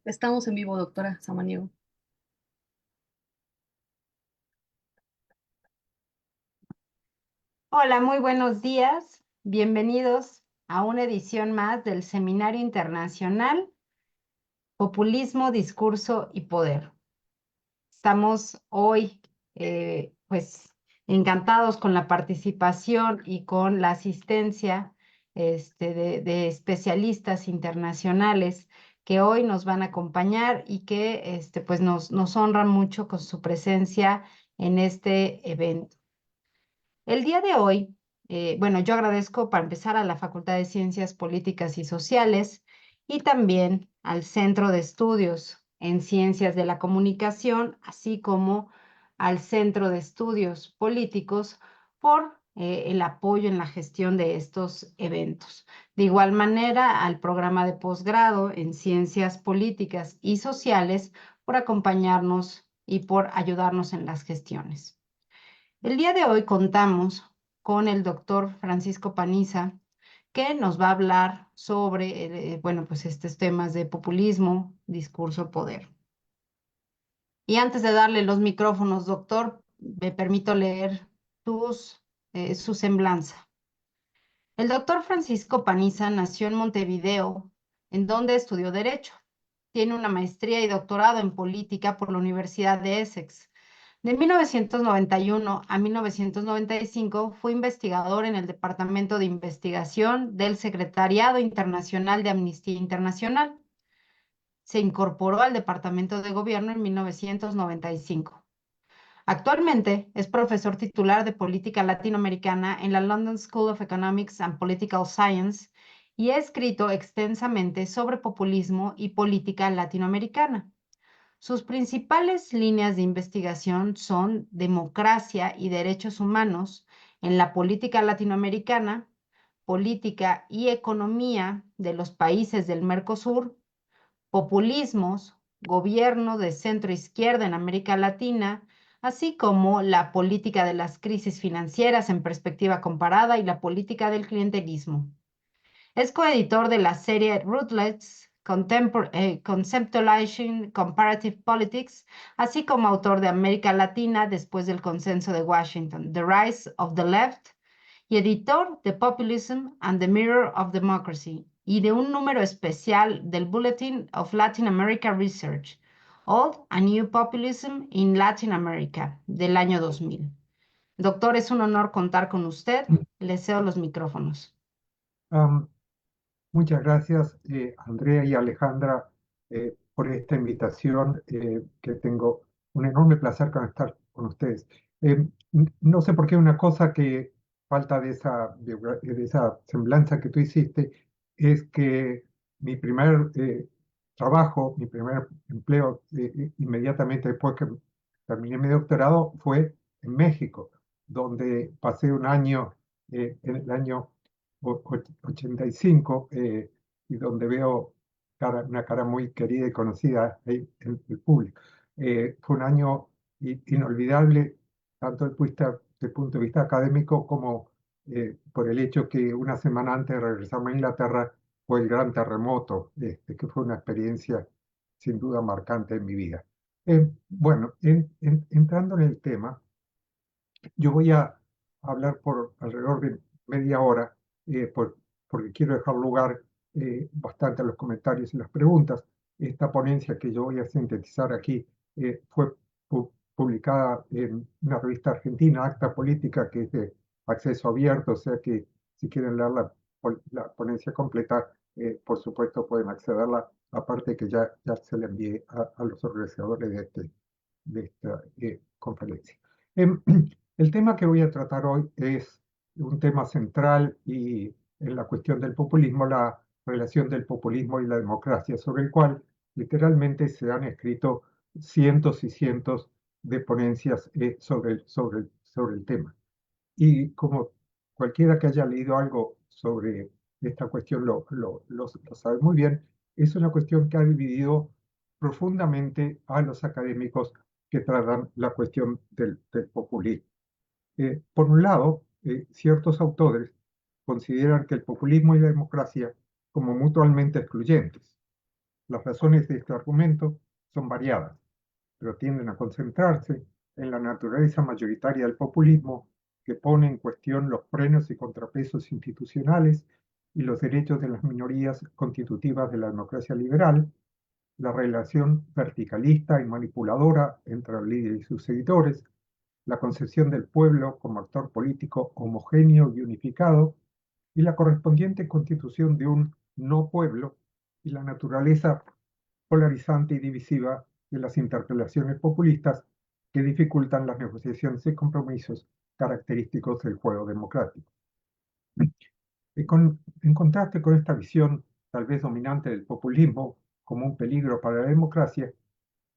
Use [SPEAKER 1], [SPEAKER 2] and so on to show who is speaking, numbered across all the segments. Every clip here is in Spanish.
[SPEAKER 1] Estamos en vivo, doctora Samaniego.
[SPEAKER 2] Hola, muy buenos días. Bienvenidos a una edición más del Seminario Internacional Populismo, Discurso y Poder. Estamos hoy, pues, encantados con la participación y con la asistencia de especialistas internacionales que hoy nos van a acompañar y que pues nos honran mucho con su presencia en este evento. El día de hoy, bueno, yo agradezco para empezar a la Facultad de Ciencias Políticas y Sociales y también al Centro de Estudios en Ciencias de la Comunicación, así como al Centro de Estudios Políticos por el apoyo en la gestión de estos eventos. De igual manera, al programa de posgrado en Ciencias Políticas y Sociales por acompañarnos y por ayudarnos en las gestiones. El día de hoy contamos con el doctor Francisco Paniza, que nos va a hablar sobre, bueno, pues estos temas de populismo, discurso, poder. Y antes de darle los micrófonos, doctor, me permito leer su semblanza. El doctor Francisco Paniza nació en Montevideo, en donde estudió Derecho. Tiene una maestría y doctorado en política por la Universidad de Essex. De 1991 a 1995 fue investigador en el Departamento de Investigación del Secretariado Internacional de Amnistía Internacional. Se incorporó al Departamento de Gobierno en 1995. Actualmente es profesor titular de Política Latinoamericana en la London School of Economics and Political Science y ha escrito extensamente sobre populismo y política latinoamericana. Sus principales líneas de investigación son democracia y derechos humanos en la política latinoamericana, política y economía de los países del Mercosur, populismos, gobierno de centro izquierda en América Latina, así como la política de las crisis financieras en perspectiva comparada y la política del clientelismo. Es coeditor de la serie Rootless Conceptualizing Comparative Politics, así como autor de América Latina después del consenso de Washington, The Rise of the Left, y editor de Populism and the Mirror of Democracy, y de un número especial del Bulletin of Latin America Research, Old and New Populism in Latin America, del año 2000. Doctor, es un honor contar con usted. Le cedo los micrófonos.
[SPEAKER 3] Am, Muchas gracias, Andrea y Alejandra, por esta invitación, que tengo un enorme placer con estar con ustedes. No sé por qué una cosa que falta de esa semblanza que tú hiciste es que mi primer trabajo, mi primer empleo, inmediatamente después que terminé mi doctorado, fue en México, donde pasé un año, en el año 85, y donde veo una cara muy querida y conocida ahí en el público. Fue un año inolvidable, tanto desde el punto de vista académico como por el hecho que una semana antes de regresarme a Inglaterra fue el gran terremoto, que fue una experiencia sin duda marcante en mi vida. Bueno, entrando en el tema, yo voy a hablar por alrededor de media hora, porque quiero dejar lugar bastante a los comentarios y las preguntas. Esta ponencia que yo voy a sintetizar aquí fue publicada en una revista argentina, Acta Política, que es de acceso abierto, o sea que si quieren leer la ponencia completa, por supuesto pueden accederla, aparte que ya se la envié a los organizadores de esta conferencia. Em, el tema que voy a tratar hoy es un tema central y en la cuestión del populismo, la relación del populismo y la democracia, sobre el cual literalmente se han escrito cientos y cientos de ponencias sobre el tema. Y como cualquiera que haya leído algo sobre esta cuestión lo sabe muy bien, es una cuestión que ha dividido profundamente a los académicos que tratan la cuestión del populismo. Por un lado, ciertos autores consideran que el populismo y la democracia como mutuamente excluyentes. Las razones de este argumento son variadas, pero tienden a concentrarse en la naturaleza mayoritaria del populismo, que pone en cuestión los frenos y contrapesos institucionales y los derechos de las minorías constitutivas de la democracia liberal, la relación verticalista y manipuladora entre el líder y sus seguidores, la concepción del pueblo como actor político homogéneo y unificado, y la correspondiente constitución de un no pueblo, y la naturaleza polarizante y divisiva de las interpelaciones populistas que dificultan las negociaciones y compromisos característicos del juego democrático. En contraste con esta visión tal vez dominante del populismo como un peligro para la democracia,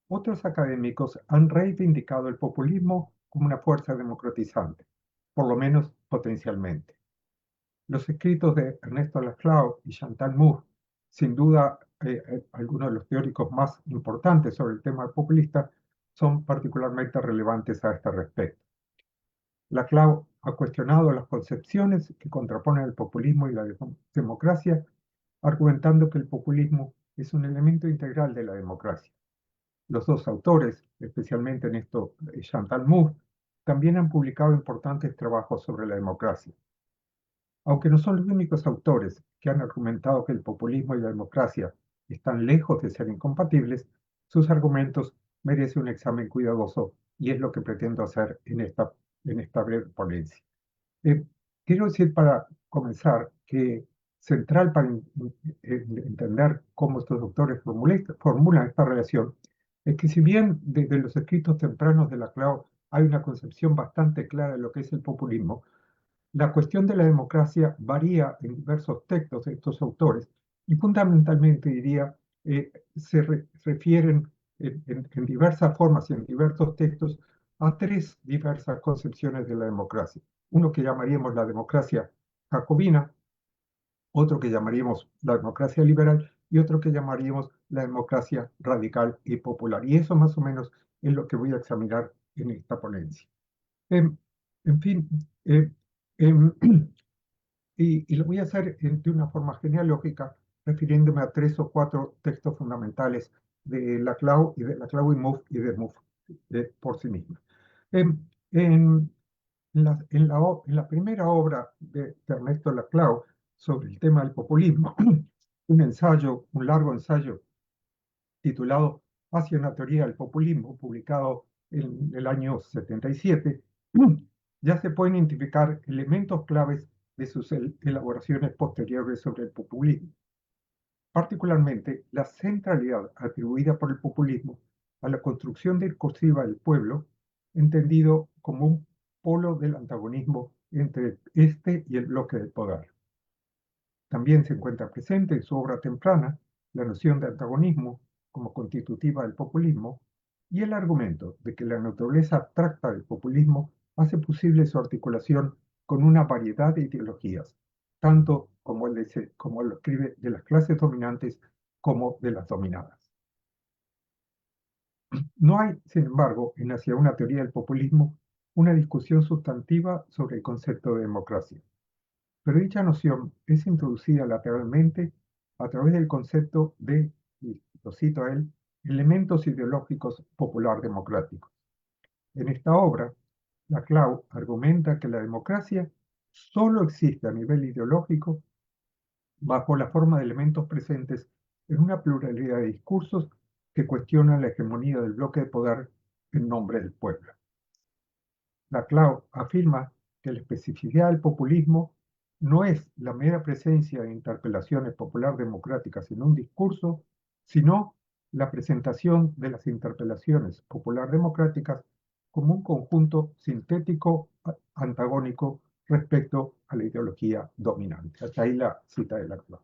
[SPEAKER 3] otros académicos han reivindicado el populismo como una fuerza democratizante, por lo menos potencialmente. Los escritos de Ernesto Laclau y Chantal Mouffe, sin duda algunos de los teóricos más importantes sobre el tema populista, son particularmente relevantes a este respecto. Laclau ha cuestionado las concepciones que contraponen el populismo y la democracia, argumentando que el populismo es un elemento integral de la democracia. Los dos autores, especialmente en esto Chantal Mouffe, también han publicado importantes trabajos sobre la democracia. Aunque no son los únicos autores que han argumentado que el populismo y la democracia están lejos de ser incompatibles, sus argumentos merecen un examen cuidadoso y es lo que pretendo hacer en esta breve ponencia. Quiero decir para comenzar que central para entender cómo estos autores formulan esta relación es que si bien desde los escritos tempranos de Laclau hay una concepción bastante clara de lo que es el populismo, la cuestión de la democracia varía en diversos textos de estos autores y fundamentalmente, diría, se refieren en diversas formas y en diversos textos a tres diversas concepciones de la democracia. Uno que llamaríamos la democracia jacobina, otro que llamaríamos la democracia liberal y otro que llamaríamos la democracia radical y popular. Y eso más o menos es lo que voy a examinar en esta ponencia. En fin, em, y lo voy a hacer de una forma genealógica, refiriéndome a tres o cuatro textos fundamentales de Laclau y de Laclau y Mouffe y de Mouffe por sí misma. En la primera obra de Ernesto Laclau sobre el tema del populismo, un largo ensayo titulado Hacia una teoría del populismo, publicado en el año 77, ya se pueden identificar elementos claves de sus elaboraciones posteriores sobre el populismo, particularmente la centralidad atribuida por el populismo a la construcción discursiva del pueblo, entendido como un polo del antagonismo entre este y el bloque del poder. También se encuentra presente en su obra temprana la noción de antagonismo como constitutiva del populismo y el argumento de que la naturaleza abstracta del populismo hace posible su articulación con una variedad de ideologías, tanto como lo escribe de las clases dominantes como de las dominadas. No hay, sin embargo, en Hacia una teoría del populismo, una discusión sustantiva sobre el concepto de democracia. Pero dicha noción es introducida lateralmente a través del concepto de, y lo cito a él, elementos ideológicos popular democráticos. En esta obra, Laclau argumenta que la democracia solo existe a nivel ideológico bajo la forma de elementos presentes en una pluralidad de discursos que cuestionan la hegemonía del bloque de poder en nombre del pueblo. Laclau afirma que la especificidad del populismo no es la mera presencia de interpelaciones popular democráticas en un discurso, sino la presentación de las interpelaciones popular democráticas como un conjunto sintético antagónico respecto a la ideología dominante. Hasta ahí la cita de Laclau.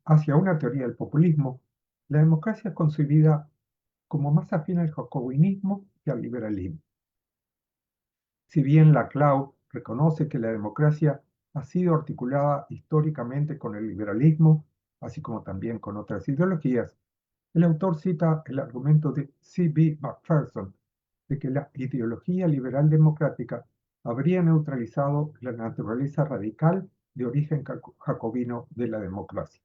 [SPEAKER 3] Hacia una teoría del populismo, la democracia es concebida como más afín al jacobinismo que al liberalismo. Si bien Laclau reconoce que la democracia ha sido articulada históricamente con el liberalismo, así como también con otras ideologías, el autor cita el argumento de C.B. Macpherson de que la ideología liberal democrática habría neutralizado la naturaleza radical de origen jacobino de la democracia.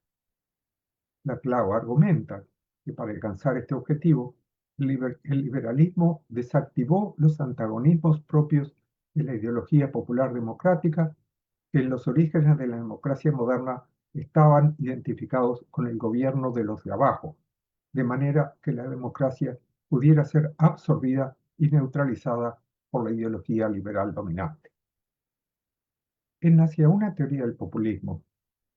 [SPEAKER 3] Laclau argumenta que para alcanzar este objetivo, el liberalismo desactivó los antagonismos propios de la ideología popular democrática, que en los orígenes de la democracia moderna estaban identificados con el gobierno de los de abajo, de manera que la democracia pudiera ser absorbida y neutralizada por la ideología liberal dominante. En Hacia una teoría del populismo,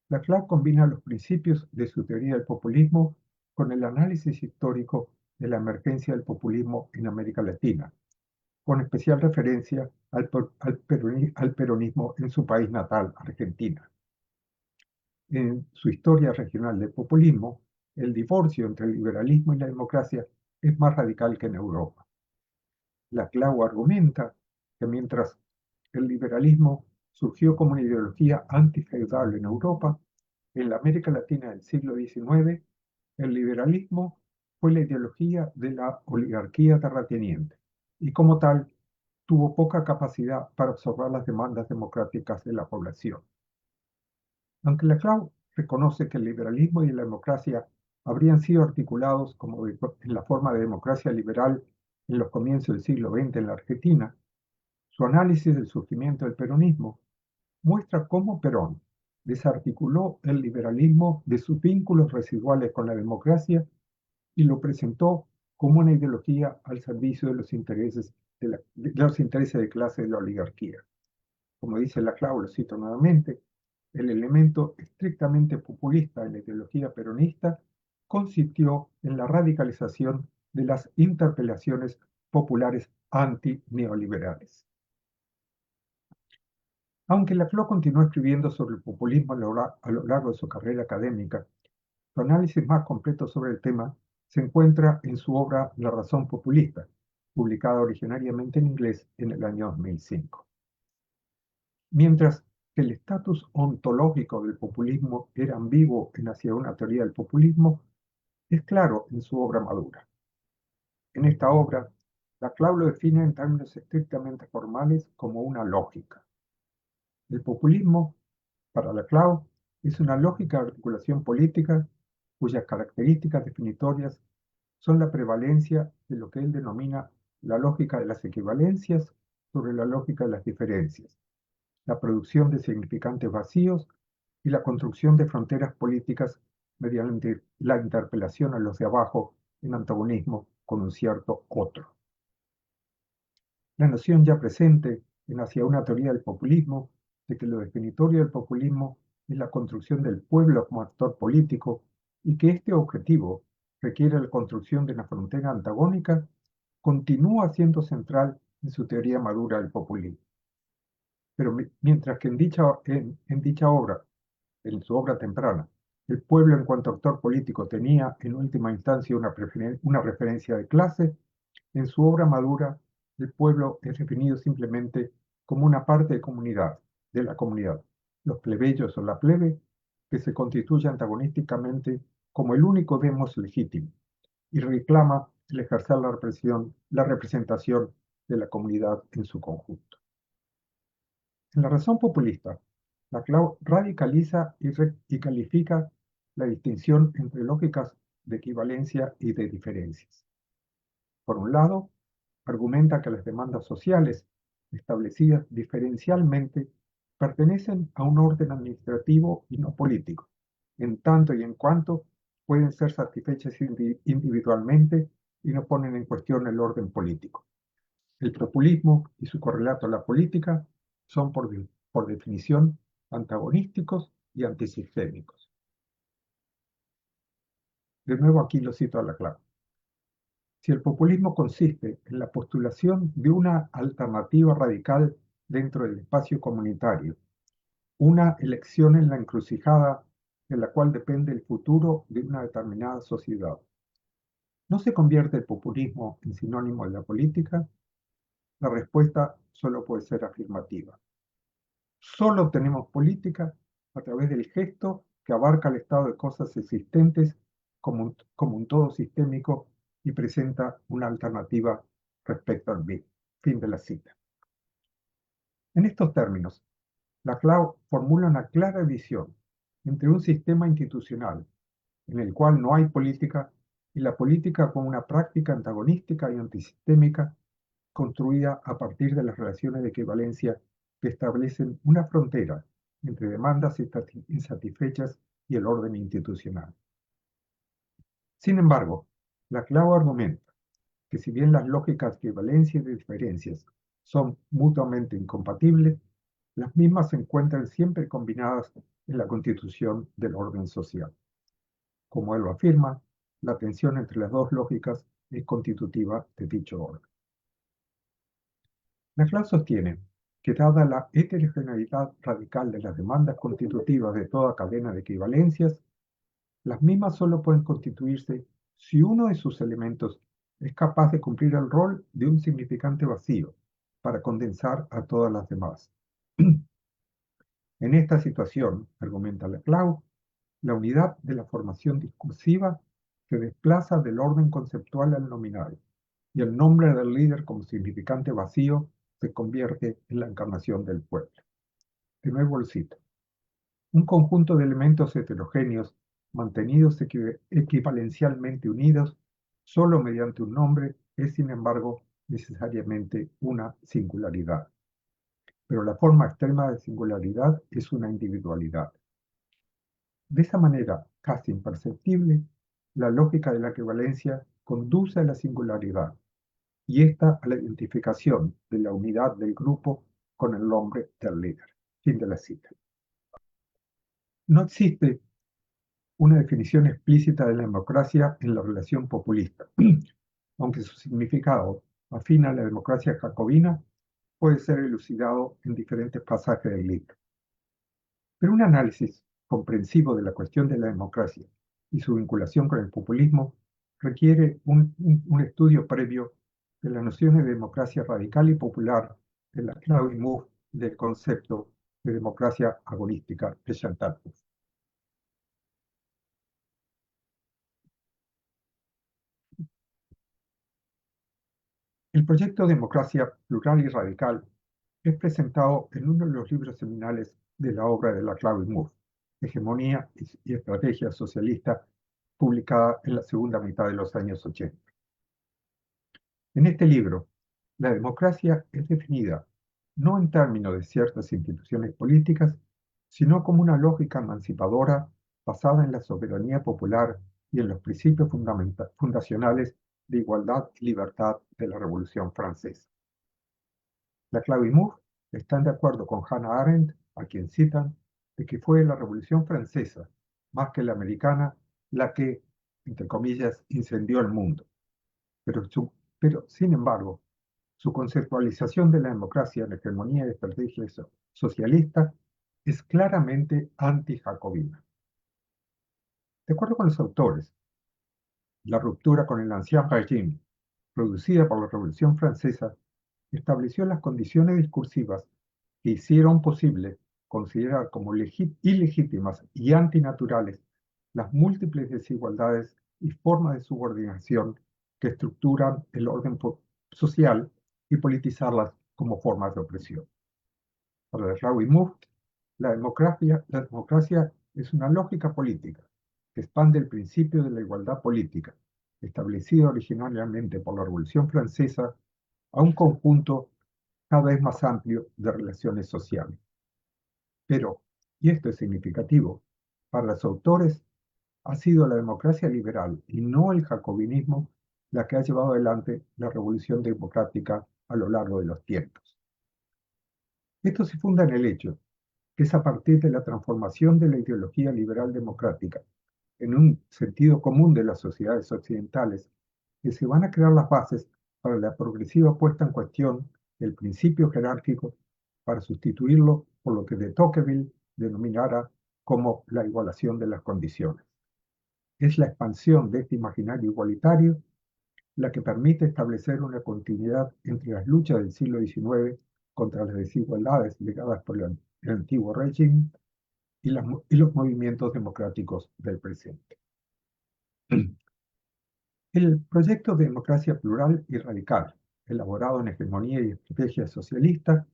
[SPEAKER 3] Laclau combina los principios de su teoría del populismo con el análisis histórico de la emergencia del populismo en América Latina, con especial referencia al peronismo en su país natal, Argentina. En su historia regional del populismo, el divorcio entre el liberalismo y la democracia es más radical que en Europa. Laclau argumenta que mientras el liberalismo surgió como una ideología antifeudal en Europa, en la América Latina del siglo XIX, el liberalismo fue la ideología de la oligarquía terrateniente y como tal tuvo poca capacidad para absorber las demandas democráticas de la población. Aunque Laclau reconoce que el liberalismo y la democracia habrían sido articulados en la forma de democracia liberal en los comienzos del siglo XX en la Argentina, su análisis del surgimiento del peronismo muestra cómo Perón desarticuló el liberalismo de sus vínculos residuales con la democracia y lo presentó como una ideología al servicio de los intereses de clase de la oligarquía. Como dice Laclau, lo cito nuevamente, el elemento estrictamente populista en la ideología peronista consistió en la radicalización de las interpelaciones populares anti-neoliberales. Aunque Laclau continuó escribiendo sobre el populismo a lo largo de su carrera académica, su análisis más completo sobre el tema se encuentra en su obra La razón populista, publicada originariamente en inglés en el año 2005. Mientras que el estatus ontológico del populismo era ambiguo en Hacia una teoría del populismo, es claro en su obra madura. En esta obra, Laclau lo define en términos estrictamente formales como una lógica. El populismo, para Laclau, es una lógica de articulación política cuyas características definitorias son la prevalencia de lo que él denomina la lógica de las equivalencias sobre la lógica de las diferencias, la producción de significantes vacíos y la construcción de fronteras políticas mediante la interpelación a los de abajo en antagonismo con un cierto otro. La noción ya presente en Hacia una teoría del populismo de que lo definitorio del populismo es la construcción del pueblo como actor político y que este objetivo requiere la construcción de una frontera antagónica, continúa siendo central en su teoría madura del populismo. Pero mientras que en dicha obra, en su obra temprana, el pueblo en cuanto actor político tenía en última instancia una referencia de clase, en su obra madura el pueblo es definido simplemente como una parte de la comunidad, los plebeyos o la plebe, que se constituye antagonísticamente como el único demos legítimo y reclama el ejercer la representación de la comunidad en su conjunto. En la razón populista, Laclau radicaliza y califica la distinción entre lógicas de equivalencia y de diferencias. Por un lado, argumenta que las demandas sociales establecidas diferencialmente pertenecen a un orden administrativo y no político, en tanto y en cuanto pueden ser satisfechas individualmente y no ponen en cuestión el orden político. El populismo y su correlato a la política son por definición antagonísticos y antisistémicos. De nuevo aquí lo cito a Laclau. Si el populismo consiste en la postulación de una alternativa radical dentro del espacio comunitario, una elección en la encrucijada de la cual depende el futuro de una determinada sociedad, ¿no se convierte el populismo en sinónimo de la política? La respuesta solo puede ser afirmativa. Solo obtenemos política a través del gesto que abarca el estado de cosas existentes como un todo sistémico y presenta una alternativa respecto al bien. Fin de la cita. En estos términos, Laclau formula una clara división entre un sistema institucional en el cual no hay política, y la política como una práctica antagonística y antisistémica construida a partir de las relaciones de equivalencia que establecen una frontera entre demandas insatisfechas y el orden institucional. Sin embargo, la clave argumenta que si bien las lógicas de equivalencia y de diferencias son mutuamente incompatibles, las mismas se encuentran siempre combinadas en la constitución del orden social. Como él lo afirma, la tensión entre las dos lógicas es constitutiva de dicho orden. Laclau sostiene que dada la heterogeneidad radical de las demandas constitutivas de toda cadena de equivalencias, las mismas solo pueden constituirse si uno de sus elementos es capaz de cumplir el rol de un significante vacío para condensar a todas las demás. En esta situación, argumenta Laclau, la unidad de la formación discursiva se desplaza del orden conceptual al nominal, y el nombre del líder como significante vacío se convierte en la encarnación del pueblo. De nuevo el cito. Un conjunto de elementos heterogéneos mantenidos equivalencialmente unidos solo mediante un nombre es, sin embargo, necesariamente una singularidad. Pero la forma extrema de singularidad es una individualidad. De esa manera, casi imperceptible, la lógica de la equivalencia conduce a la singularidad, y esta a la identificación de la unidad del grupo con el nombre del líder. Fin de la cita. No existe una definición explícita de la democracia en la relación populista, aunque su significado, afín a la democracia jacobina, puede ser elucidado en diferentes pasajes del libro. Pero un análisis comprensivo de la cuestión de la democracia y su vinculación con el populismo requiere un estudio previo de las nociones de democracia radical y popular de Laclau y Mouffe del concepto de democracia agonística de Chantal Mouffe. El proyecto Democracia Plural y Radical es presentado en uno de los libros seminales de la obra de Laclau y Mouffe, Hegemonía y Estrategia Socialista, publicada en la segunda mitad de los años 80. En este libro, la democracia es definida no en términos de ciertas instituciones políticas, sino como una lógica emancipadora basada en la soberanía popular y en los principios fundacionales de igualdad y libertad de la Revolución Francesa. Laclau y Mouffe están de acuerdo con Hannah Arendt, a quien citan, de que fue la Revolución Francesa, más que la americana, la que, entre comillas, incendió el mundo. Pero, sin embargo, su conceptualización de la democracia en hegemonía y estrategia socialista es claramente anti-jacobina. De acuerdo con los autores, la ruptura con el Ancien Régime, producida por la Revolución Francesa, estableció las condiciones discursivas que hicieron posible considerar como ilegítimas y antinaturales las múltiples desigualdades y formas de subordinación que estructuran el orden social y politizarlas como formas de opresión. Para Laclau y Mouffe, la democracia es una lógica política que expande el principio de la igualdad política, establecido originariamente por la Revolución Francesa, a un conjunto cada vez más amplio de relaciones sociales. Pero, y esto es significativo, para los autores ha sido la democracia liberal y no el jacobinismo la que ha llevado adelante la revolución democrática a lo largo de los tiempos. Esto se funda en el hecho que es a partir de la transformación de la ideología liberal democrática en un sentido común de las sociedades occidentales que se van a crear las bases para la progresiva puesta en cuestión del principio jerárquico para sustituirlo por lo que de Tocqueville denominara como la igualación de las condiciones. Es la expansión de este imaginario igualitario la que permite establecer una continuidad entre las luchas del siglo XIX contra las desigualdades legadas por el antiguo régimen y los movimientos democráticos del presente. El proyecto de democracia plural y radical, elaborado en hegemonía y estrategia socialista,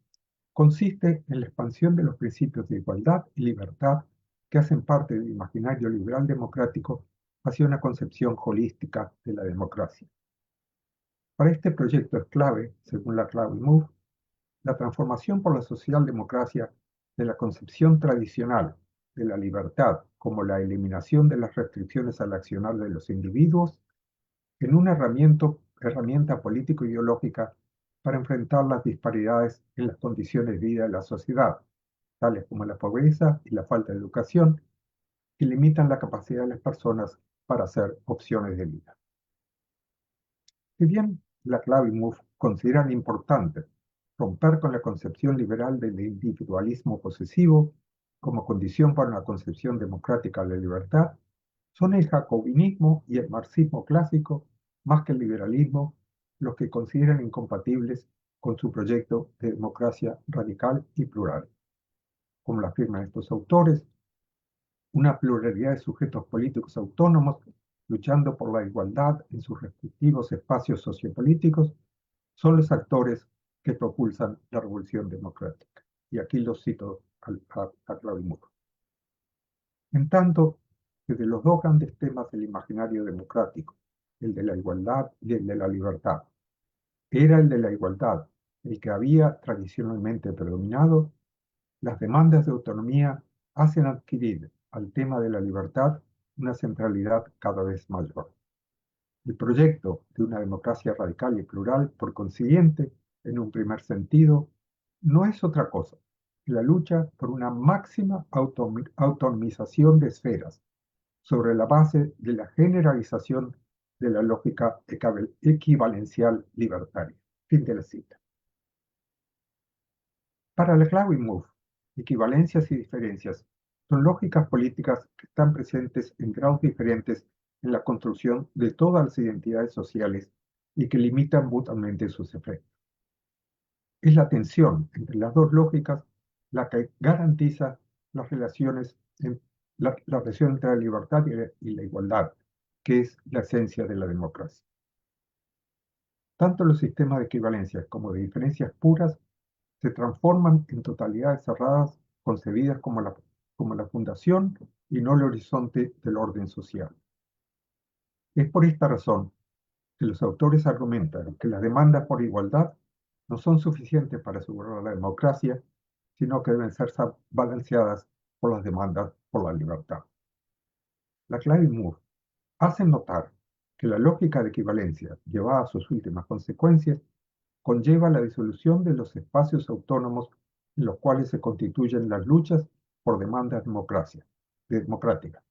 [SPEAKER 3] consiste en la expansión de los principios de igualdad y libertad que hacen parte del imaginario liberal democrático hacia una concepción holística de la democracia. Para este proyecto es clave, según la Clave Move, la transformación por la socialdemocracia de la concepción tradicional de la libertad como la eliminación de las restricciones al accionar de los individuos en una herramienta político-ideológica para enfrentar las disparidades en las condiciones de vida de la sociedad, tales como la pobreza y la falta de educación, que limitan la capacidad de las personas para hacer opciones de vida. Si bien la Clave Move consideran importante romper con la concepción liberal del individualismo posesivo como condición para una concepción democrática de la libertad, son el jacobinismo y el marxismo clásico, más que el liberalismo, los que consideran incompatibles con su proyecto de democracia radical y plural. Como lo afirman estos autores, una pluralidad de sujetos políticos autónomos luchando por la igualdad en sus respectivos espacios sociopolíticos son los actores que propulsan la revolución democrática. Y aquí los cito a Clave Move. En tanto que de los dos grandes temas del imaginario democrático, el de la igualdad y el de la libertad, era el de la igualdad el que había tradicionalmente predominado, las demandas de autonomía hacen adquirir al tema de la libertad una centralidad cada vez mayor. El proyecto de una democracia radical y plural, por consiguiente, en un primer sentido, no es otra cosa que la lucha por una máxima autonomización de esferas sobre la base de la generalización de la lógica equivalencial libertaria. Fin de la cita. Para la Clave Move, equivalencias y diferencias son lógicas políticas que están presentes en grados diferentes en la construcción de todas las identidades sociales y que limitan mutuamente sus efectos. Es la tensión entre las dos lógicas la que garantiza las relaciones, la relación entre la libertad y la igualdad, que es la esencia de la democracia. Tanto los sistemas de equivalencias como de diferencias puras se transforman en totalidades cerradas concebidas como la fundación y no el horizonte del orden social. Es por esta razón que los autores argumentan que las demandas por igualdad no son suficientes para asegurar la democracia, sino que deben ser balanceadas por las demandas por la libertad. La Clave Move hace notar que la lógica de equivalencia, llevada a sus últimas consecuencias, conlleva la disolución de los espacios autónomos en los cuales se constituyen las luchas por demandas democráticas,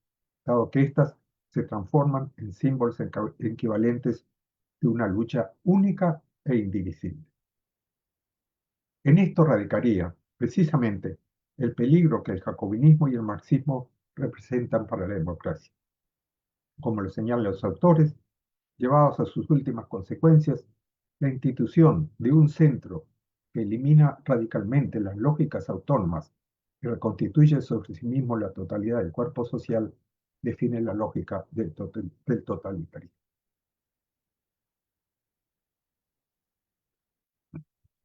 [SPEAKER 3] dado que éstas se transforman en símbolos equivalentes de una lucha única e indivisible. En esto radicaría, precisamente, el peligro que el jacobinismo y el marxismo representan para la democracia. Como lo señalan los autores, llevados a sus últimas consecuencias, la institución de un centro que elimina radicalmente las lógicas autónomas y reconstituye sobre sí mismo la totalidad del cuerpo social, define la lógica del totalitarismo.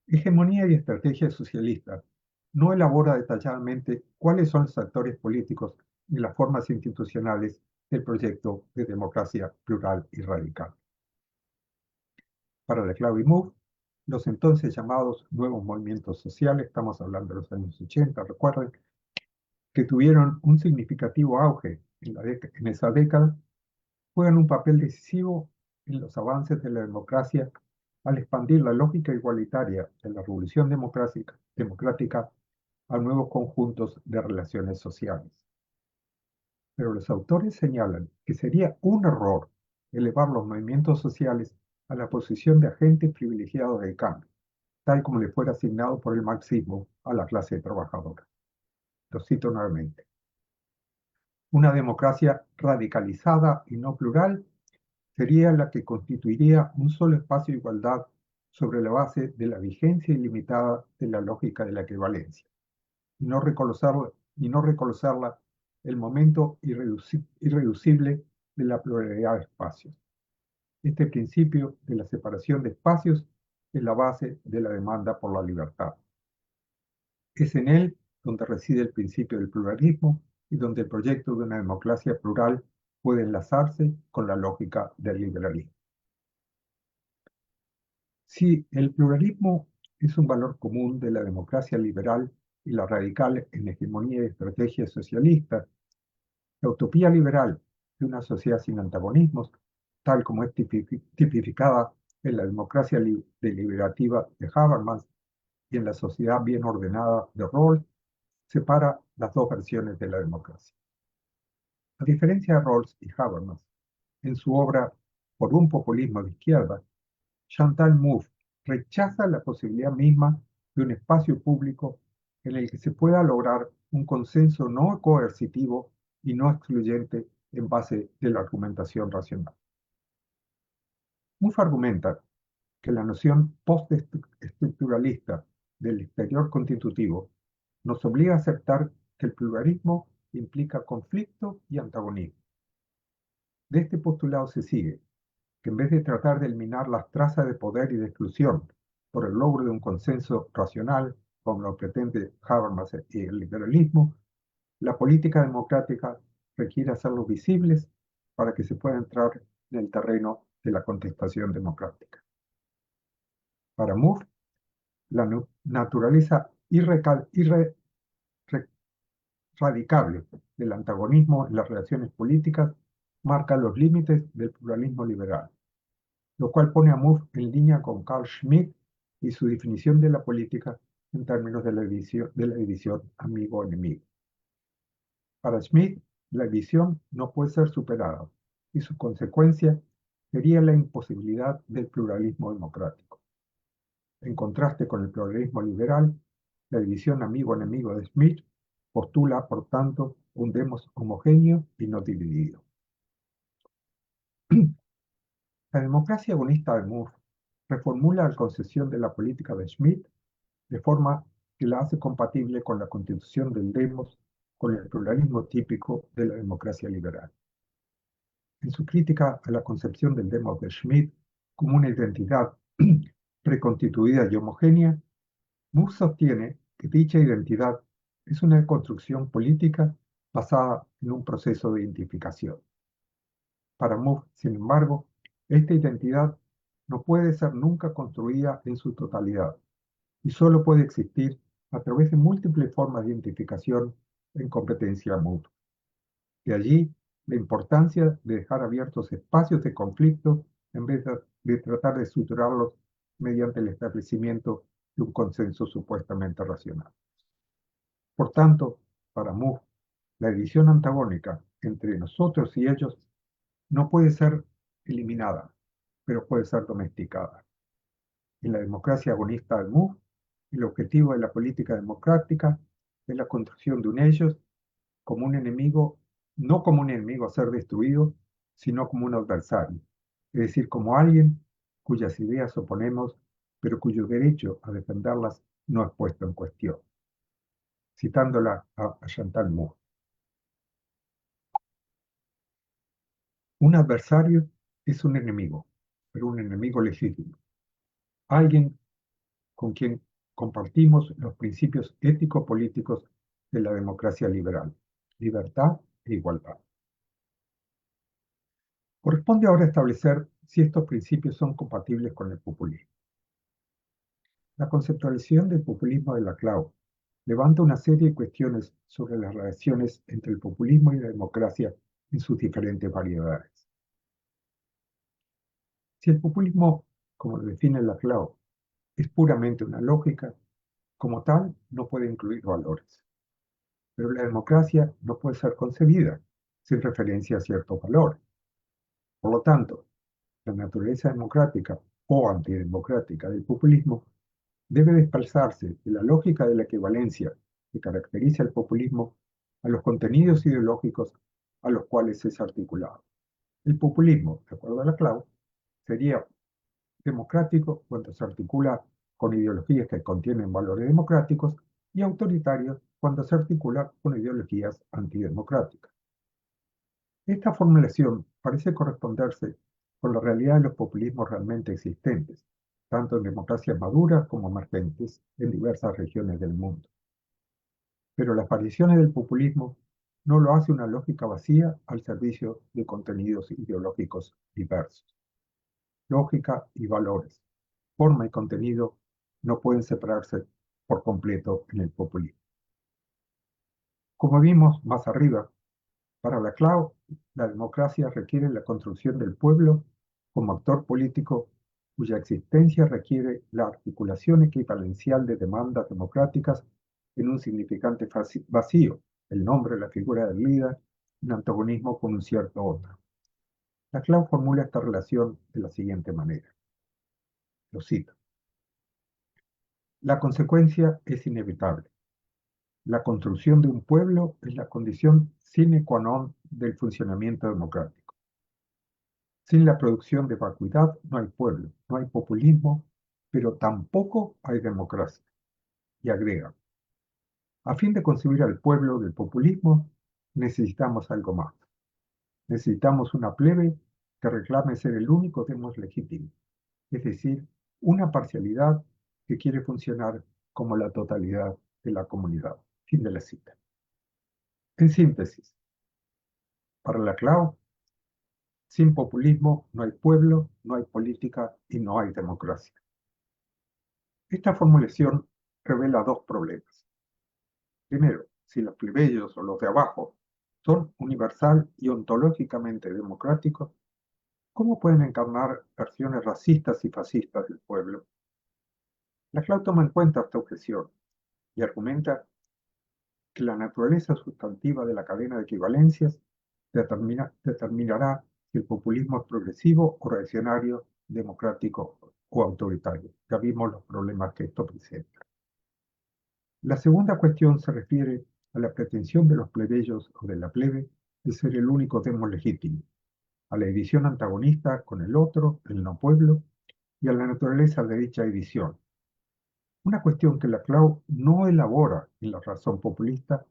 [SPEAKER 3] Hegemonía y estrategia socialista no elabora detalladamente cuáles son los actores políticos y las formas institucionales del proyecto de democracia plural y radical. Para la Clave Move, los entonces llamados nuevos movimientos sociales, estamos hablando de los años 80, recuerden, que tuvieron un significativo auge en esa década, juegan un papel decisivo en los avances de la democracia al expandir la lógica igualitaria de la revolución democrática a nuevos conjuntos de relaciones sociales. Pero los autores señalan que sería un error elevar los movimientos sociales a la posición de agentes privilegiados del cambio, tal como le fuera asignado por el marxismo a la clase trabajadora. Lo cito nuevamente. Una democracia radicalizada y no plural sería la que constituiría un solo espacio de igualdad sobre la base de la vigencia ilimitada de la lógica de la equivalencia, y no reconocerla el momento irreducible de la pluralidad de espacios. Este principio de la separación de espacios es la base de la demanda por la libertad. Es en él donde reside el principio del pluralismo y donde el proyecto de una democracia plural puede enlazarse con la lógica del liberalismo. Si el pluralismo es un valor común de la democracia liberal y la radical en hegemonía y estrategia socialista, la utopía liberal de una sociedad sin antagonismos, tal como es tipificada en la democracia deliberativa de Habermas y en la sociedad bien ordenada de Rawls, separa las dos versiones de la democracia. A diferencia de Rawls y Habermas, en su obra Por un populismo de izquierda, Chantal Mouffe rechaza la posibilidad misma de un espacio público en el que se pueda lograr un consenso no coercitivo y no excluyente en base de la argumentación racional. Mouffe argumenta que la noción postestructuralista del exterior constitutivo nos obliga a aceptar que el pluralismo implica conflicto y antagonismo. De este postulado se sigue que en vez de tratar de eliminar las trazas de poder y de exclusión por el logro de un consenso racional, como lo pretende Habermas y el liberalismo, la política democrática requiere hacerlos visibles para que se pueda entrar en el terreno de la contestación democrática. Para Mouffe, la naturaleza irradicable del antagonismo en las relaciones políticas marca los límites del pluralismo liberal, lo cual pone a Mouffe en línea con Carl Schmitt y su definición de la política en términos de la división amigo-enemigo. Para Schmitt, la división no puede ser superada y su consecuencia sería la imposibilidad del pluralismo democrático. En contraste con el pluralismo liberal, la división amigo-enemigo de Schmitt postula, por tanto, un demos homogéneo y no dividido. La democracia agonista de Mouffe reformula la concepción de la política de Schmitt de forma que la hace compatible con la constitución del demos, con el pluralismo típico de la democracia liberal. En su crítica a la concepción del demos de Schmitt como una identidad preconstituida y homogénea, Mouffe sostiene que dicha identidad es una construcción política basada en un proceso de identificación. Para Mouffe, sin embargo, esta identidad no puede ser nunca construida en su totalidad y solo puede existir a través de múltiples formas de identificación en competencia mutua. De allí la importancia de dejar abiertos espacios de conflicto en vez de tratar de suturarlos mediante el establecimiento de un consenso supuestamente racional. Por tanto, para Mouffe, la división antagónica entre nosotros y ellos no puede ser eliminada, pero puede ser domesticada. En la democracia agonista de Mouffe, el objetivo de la política democrática es la construcción de un ellos como un enemigo, no como un enemigo a ser destruido, sino como un adversario, es decir, como alguien cuyas ideas oponemos, pero cuyo derecho a defenderlas no es puesto en cuestión. Citándola a Chantal Mouffe. Un adversario es un enemigo, pero un enemigo legítimo. Alguien con quien compartimos los principios ético-políticos de la democracia liberal, libertad e igualdad. Corresponde ahora establecer si estos principios son compatibles con el populismo. La conceptualización del populismo de Laclau levanta una serie de cuestiones sobre las relaciones entre el populismo y la democracia en sus diferentes variedades. Si el populismo, como lo define Laclau, es puramente una lógica, como tal no puede incluir valores. Pero la democracia no puede ser concebida sin referencia a ciertos valores. Por lo tanto, la naturaleza democrática o antidemocrática del populismo debe desplazarse de la lógica de la equivalencia que caracteriza el populismo a los contenidos ideológicos a los cuales es articulado. El populismo, de acuerdo a Laclau, sería democrático cuando se articula con ideologías que contienen valores democráticos y autoritario cuando se articula con ideologías antidemocráticas. Esta formulación parece corresponderse con la realidad de los populismos realmente existentes, tanto en democracias maduras como emergentes en diversas regiones del mundo. Pero las variaciones del populismo no lo hace una lógica vacía al servicio de contenidos ideológicos diversos. Lógica y valores, forma y contenido no pueden separarse por completo en el populismo. Como vimos más arriba, para la CLAO, la democracia requiere la construcción del pueblo como actor político cuya existencia requiere la articulación equivalencial de demandas democráticas en un significante vacío, el nombre, la figura del líder, en antagonismo con un cierto otro. La CLAO formula esta relación de la siguiente manera. Lo cito. La consecuencia es inevitable. La construcción de un pueblo es la condición sine qua non del funcionamiento democrático. Sin la producción de vacuidad no hay pueblo, no hay populismo, pero tampoco hay democracia. Y agrega, a fin de concebir al pueblo del populismo, necesitamos algo más. Necesitamos una plebe que reclame ser el único demos legítimo, es decir, una parcialidad que quiere funcionar como la totalidad de la comunidad. Fin de la cita. En síntesis, para la CLAO, sin populismo no hay pueblo, no hay política y no hay democracia. Esta formulación revela dos problemas. Primero, si los plebeyos o los de abajo son universal y ontológicamente democráticos, ¿cómo pueden encarnar versiones racistas y fascistas del pueblo? La CLAO toma en cuenta esta objeción y argumenta que la naturaleza sustantiva de la cadena de equivalencias determinará si el populismo es progresivo o reaccionario, democrático o autoritario. Ya vimos los problemas que esto presenta. La segunda cuestión se refiere a la pretensión de los plebeyos o de la plebe de ser el único demos legítimo, a la división antagonista con el otro, el no pueblo, y a la naturaleza de dicha división. Una cuestión que la CLAO no elabora en la razón populista,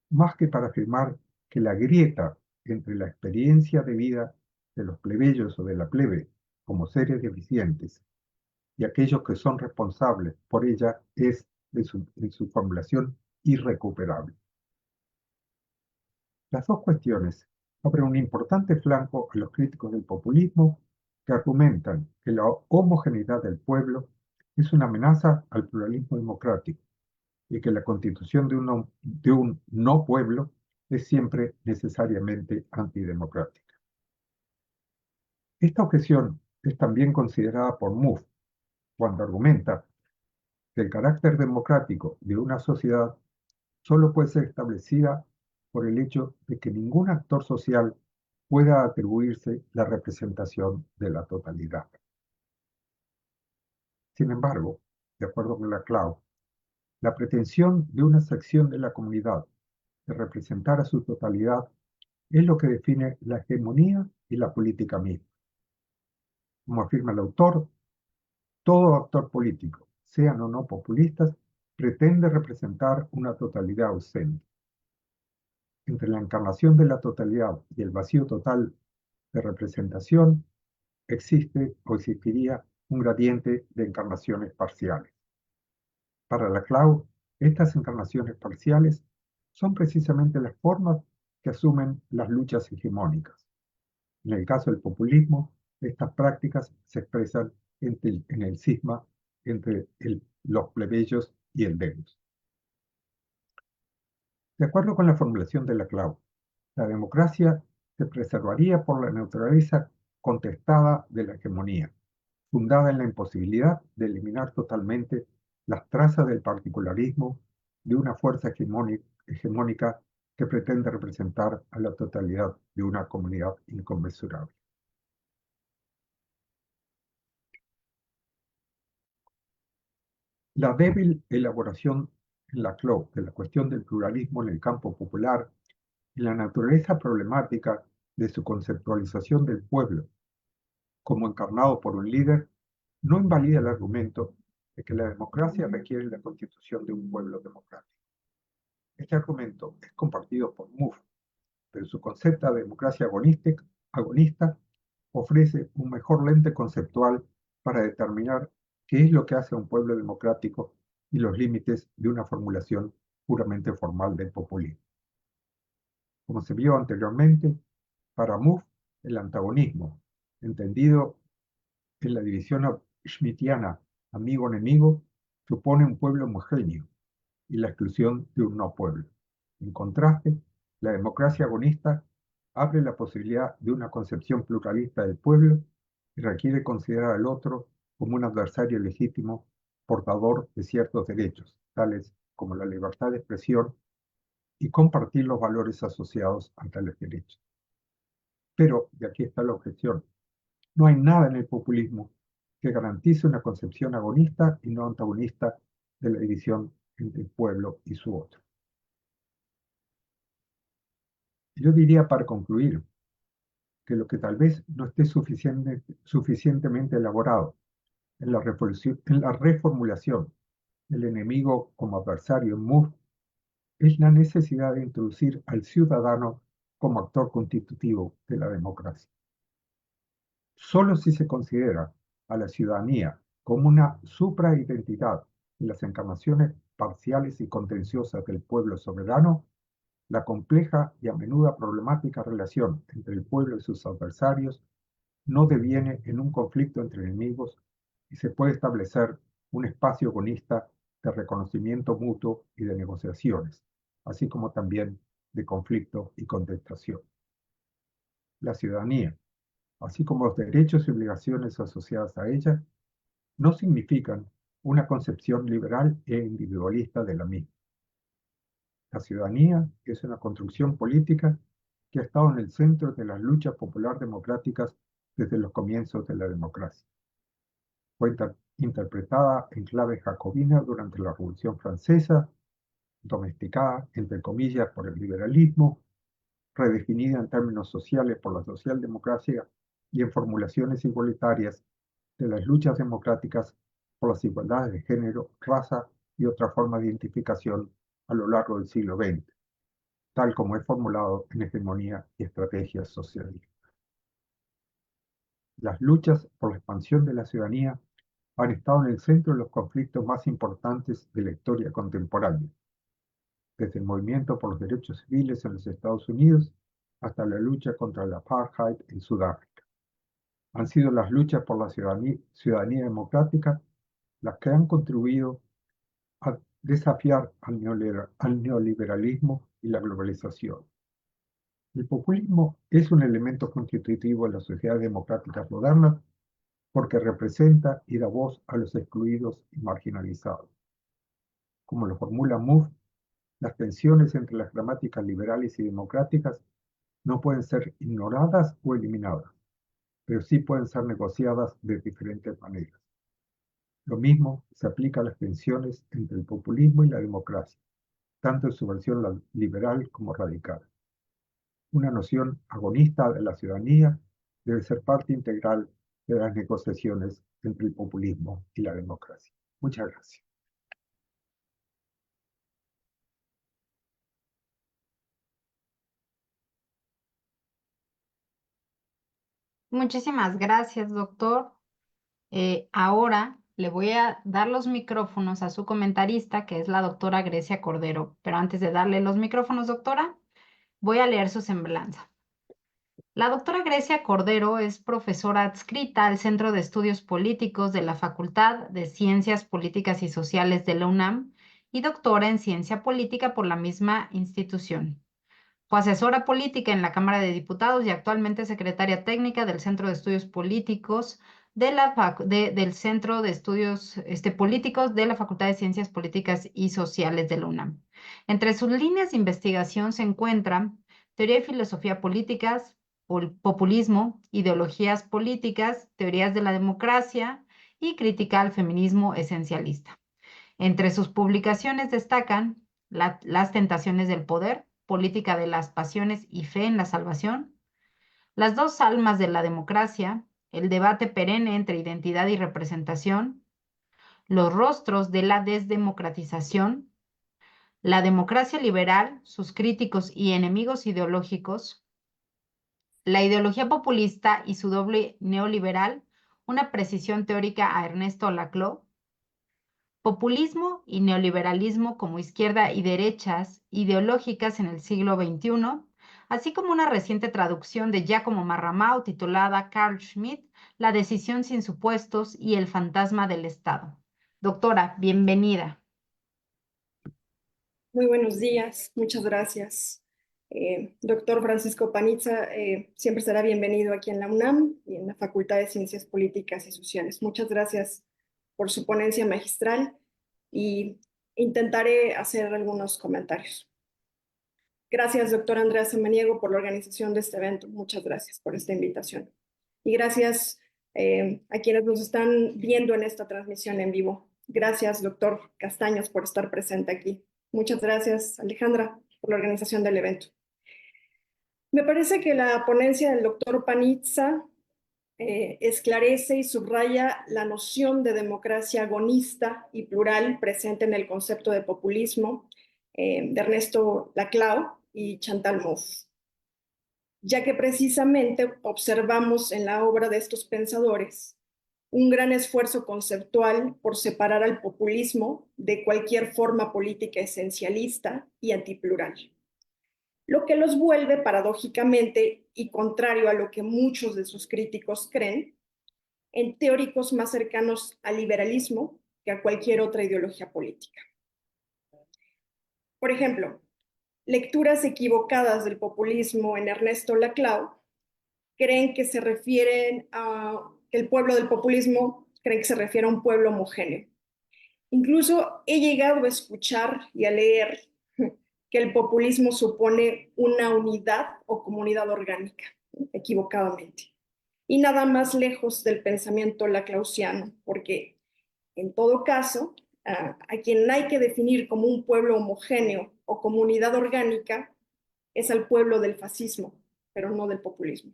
[SPEAKER 3] más que para afirmar que la grieta entre la experiencia de vida de los plebeyos o de la plebe como seres deficientes y aquellos que son responsables por ella es, en su formulación, irrecuperable. Las dos cuestiones abren un importante flanco a los críticos del populismo que argumentan que la homogeneidad del pueblo es una amenaza al pluralismo democrático y que la constitución de un no pueblo es siempre necesariamente antidemocrática. Esta objeción es también considerada por Mouffe cuando argumenta que el carácter democrático de una sociedad solo puede ser establecida por el hecho de que ningún actor social pueda atribuirse la representación de la totalidad. Sin embargo, de acuerdo con la CLAO, la pretensión de una sección de la comunidad de representar a su totalidad es lo que define la hegemonía y la política misma. Como afirma el autor, todo actor político, sean o no populistas, pretende representar una totalidad ausente. Entre la encarnación de la totalidad y el vacío total de representación, existe o existiría un gradiente de encarnaciones parciales. Para la CLAO, estas encarnaciones parciales son precisamente las formas que asumen las luchas hegemónicas. En el caso del populismo, estas prácticas se expresan en el cisma entre los plebeyos y el demos. De acuerdo con la formulación de la CLAO, la democracia se preservaría por la naturaleza contestada de la hegemonía, fundada en la imposibilidad de eliminar totalmente las trazas del particularismo de una fuerza hegemónica que pretende representar a la totalidad de una comunidad inconmensurable. La débil elaboración en la CLAO de la cuestión del pluralismo en el campo popular y la naturaleza problemática de su conceptualización del pueblo como encarnado por un líder no invalida el argumento de que la democracia requiere la constitución de un pueblo democrático. Este argumento es compartido por Mouffe, pero su concepto de democracia agonista ofrece un mejor lente conceptual para determinar qué es lo que hace a un pueblo democrático y los límites de una formulación puramente formal del populismo. Como se vio anteriormente, para Mouffe, el antagonismo, entendido en la división schmittiana amigo-enemigo, supone un pueblo homogéneo y la exclusión de un no pueblo. En contraste, la democracia agonista abre la posibilidad de una concepción pluralista del pueblo y requiere considerar al otro como un adversario legítimo portador de ciertos derechos, tales como la libertad de expresión y compartir los valores asociados a tales derechos. Pero, y aquí está la objeción, no hay nada en el populismo que garantice una concepción agonista y no antagonista de la división entre el pueblo y su otro. Yo diría para concluir que lo que tal vez no esté suficientemente elaborado en la reformulación del enemigo como adversario en Mouffe es la necesidad de introducir al ciudadano como actor constitutivo de la democracia. Solo si se considera a la ciudadanía como una supraidentidad de las encarnaciones parciales y contenciosas del pueblo soberano, la compleja y a menudo problemática relación entre el pueblo y sus adversarios no deviene en un conflicto entre enemigos y se puede establecer un espacio agonista de reconocimiento mutuo y de negociaciones, así como también de conflicto y contestación. La ciudadanía, así como los derechos y obligaciones asociadas a ella, no significan una concepción liberal e individualista de la misma. La ciudadanía es una construcción política que ha estado en el centro de las luchas popular democráticas desde los comienzos de la democracia. Fue interpretada en clave jacobina durante la Revolución Francesa, domesticada, entre comillas, por el liberalismo, redefinida en términos sociales por la socialdemocracia y en formulaciones igualitarias de las luchas democráticas por las igualdades de género, raza y otra forma de identificación a lo largo del siglo XX, tal como es formulado en Hegemonía y Estrategias Socialistas. Las luchas por la expansión de la ciudadanía han estado en el centro de los conflictos más importantes de la historia contemporánea, desde el movimiento por los derechos civiles en los Estados Unidos hasta la lucha contra el apartheid en Sudáfrica. Han sido las luchas por la ciudadanía democrática las que han contribuido a desafiar al neoliberalismo y la globalización. El populismo es un elemento constitutivo de las sociedades democráticas modernas porque representa y da voz a los excluidos y marginalizados. Como lo formula Mouffe, las tensiones entre las gramáticas liberales y democráticas no pueden ser ignoradas o eliminadas, pero sí pueden ser negociadas de diferentes maneras. Lo mismo se aplica a las tensiones entre el populismo y la democracia, tanto en su versión liberal como radical. Una noción agonista de la ciudadanía debe ser parte integral de las negociaciones entre el populismo y la democracia. Muchas gracias.
[SPEAKER 2] Muchísimas gracias, doctor. Ahora le voy a dar los micrófonos a su comentarista, que es la doctora Grecia Cordero. Pero antes de darle los micrófonos, doctora, voy a leer su semblanza. La doctora Grecia Cordero es profesora adscrita al Centro de Estudios Políticos de la Facultad de Ciencias Políticas y Sociales de la UNAM y doctora en Ciencia Política por la misma institución. Fue asesora política en la Cámara de Diputados y actualmente secretaria técnica del Centro de Estudios Políticos del Centro de Estudios Políticos de la Facultad de Ciencias Políticas y Sociales de la UNAM. Entre sus líneas de investigación se encuentran teoría y filosofía políticas, populismo, ideologías políticas, teorías de la democracia y crítica al feminismo esencialista. Entre sus publicaciones destacan Las tentaciones del poder, política de las pasiones y fe en la salvación, Las dos almas de la democracia, el debate perenne entre identidad y representación, Los rostros de la desdemocratización, La democracia liberal, sus críticos y enemigos ideológicos, La ideología populista y su doble neoliberal, una precisión teórica a Ernesto Laclau, Populismo y neoliberalismo como izquierda y derechas ideológicas en el siglo XXI, así como una reciente traducción de Giacomo Marramao titulada Carl Schmitt, La decisión sin supuestos y el fantasma del Estado. Doctora, bienvenida.
[SPEAKER 4] Muy buenos días, muchas gracias. Doctor Francisco Panizza, siempre será bienvenido aquí en la UNAM y en la Facultad de Ciencias Políticas y Sociales. Muchas gracias por su ponencia magistral y intentaré hacer algunos comentarios. Gracias, doctor Andrea Samaniego, por la organización de este evento. Muchas gracias por esta invitación. Y gracias a quienes nos están viendo en esta transmisión en vivo. Gracias, doctor Castaños, por estar presente aquí. Muchas gracias, Alejandra, por la organización del evento. Me parece que la ponencia del doctor Panizza esclarece y subraya la noción de democracia agonista y plural presente en el concepto de populismo de Ernesto Laclau y Chantal Mouffe, ya que precisamente observamos en la obra de estos pensadores un gran esfuerzo conceptual por separar al populismo de cualquier forma política esencialista y antiplural, lo que los vuelve paradójicamente y contrario a lo que muchos de sus críticos creen, en teóricos más cercanos al liberalismo que a cualquier otra ideología política. Por ejemplo, lecturas equivocadas del populismo en Ernesto Laclau creen que se refieren a que el pueblo del populismo creen que se refiere a un pueblo homogéneo. Incluso he llegado a escuchar y a leer que el populismo supone una unidad o comunidad orgánica, equivocadamente. Y nada más lejos del pensamiento laclausiano, porque en todo caso, a quien hay que definir como un pueblo homogéneo o comunidad orgánica es al pueblo del fascismo, pero no del populismo.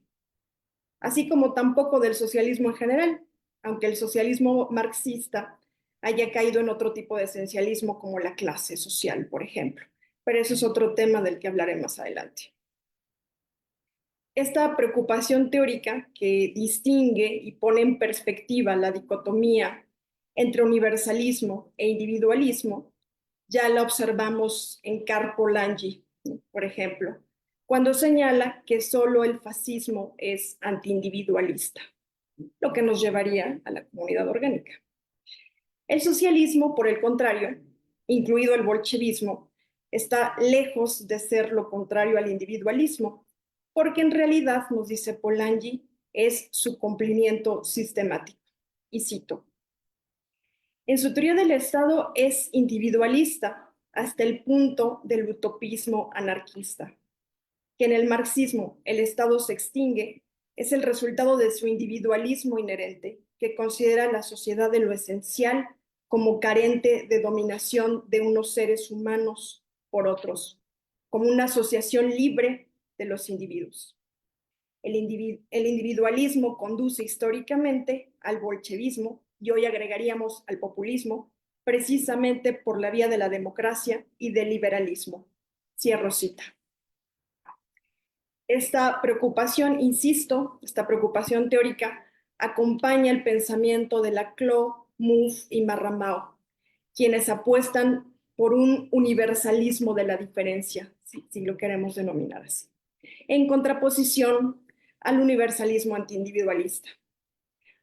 [SPEAKER 4] Así como tampoco del socialismo en general, aunque el socialismo marxista haya caído en otro tipo de esencialismo como la clase social, por ejemplo. Pero eso es otro tema del que hablaré más adelante. Esta preocupación teórica que distingue y pone en perspectiva la dicotomía entre universalismo e individualismo, ya la observamos en Karl-Polanyi, por ejemplo, cuando señala que solo el fascismo es antiindividualista, lo que nos llevaría a la comunidad orgánica. El socialismo, por el contrario, incluido el bolchevismo, está lejos de ser lo contrario al individualismo, porque en realidad, nos dice Polanyi, es su cumplimiento sistemático. Y cito: en su teoría del Estado es individualista hasta el punto del utopismo anarquista. Que en el marxismo el Estado se extingue es el resultado de su individualismo inherente, que considera la sociedad de lo esencial como carente de dominación de unos seres humanos por otros, como una asociación libre de los individuos. El individualismo conduce históricamente al bolchevismo y hoy agregaríamos al populismo, precisamente por la vía de la democracia y del liberalismo. Cierro cita. Esta preocupación, insisto, esta preocupación teórica acompaña el pensamiento de Laclau, Mouffe y Marramao, quienes apuestan por un universalismo de la diferencia, si lo queremos denominar así, en contraposición al universalismo antiindividualista.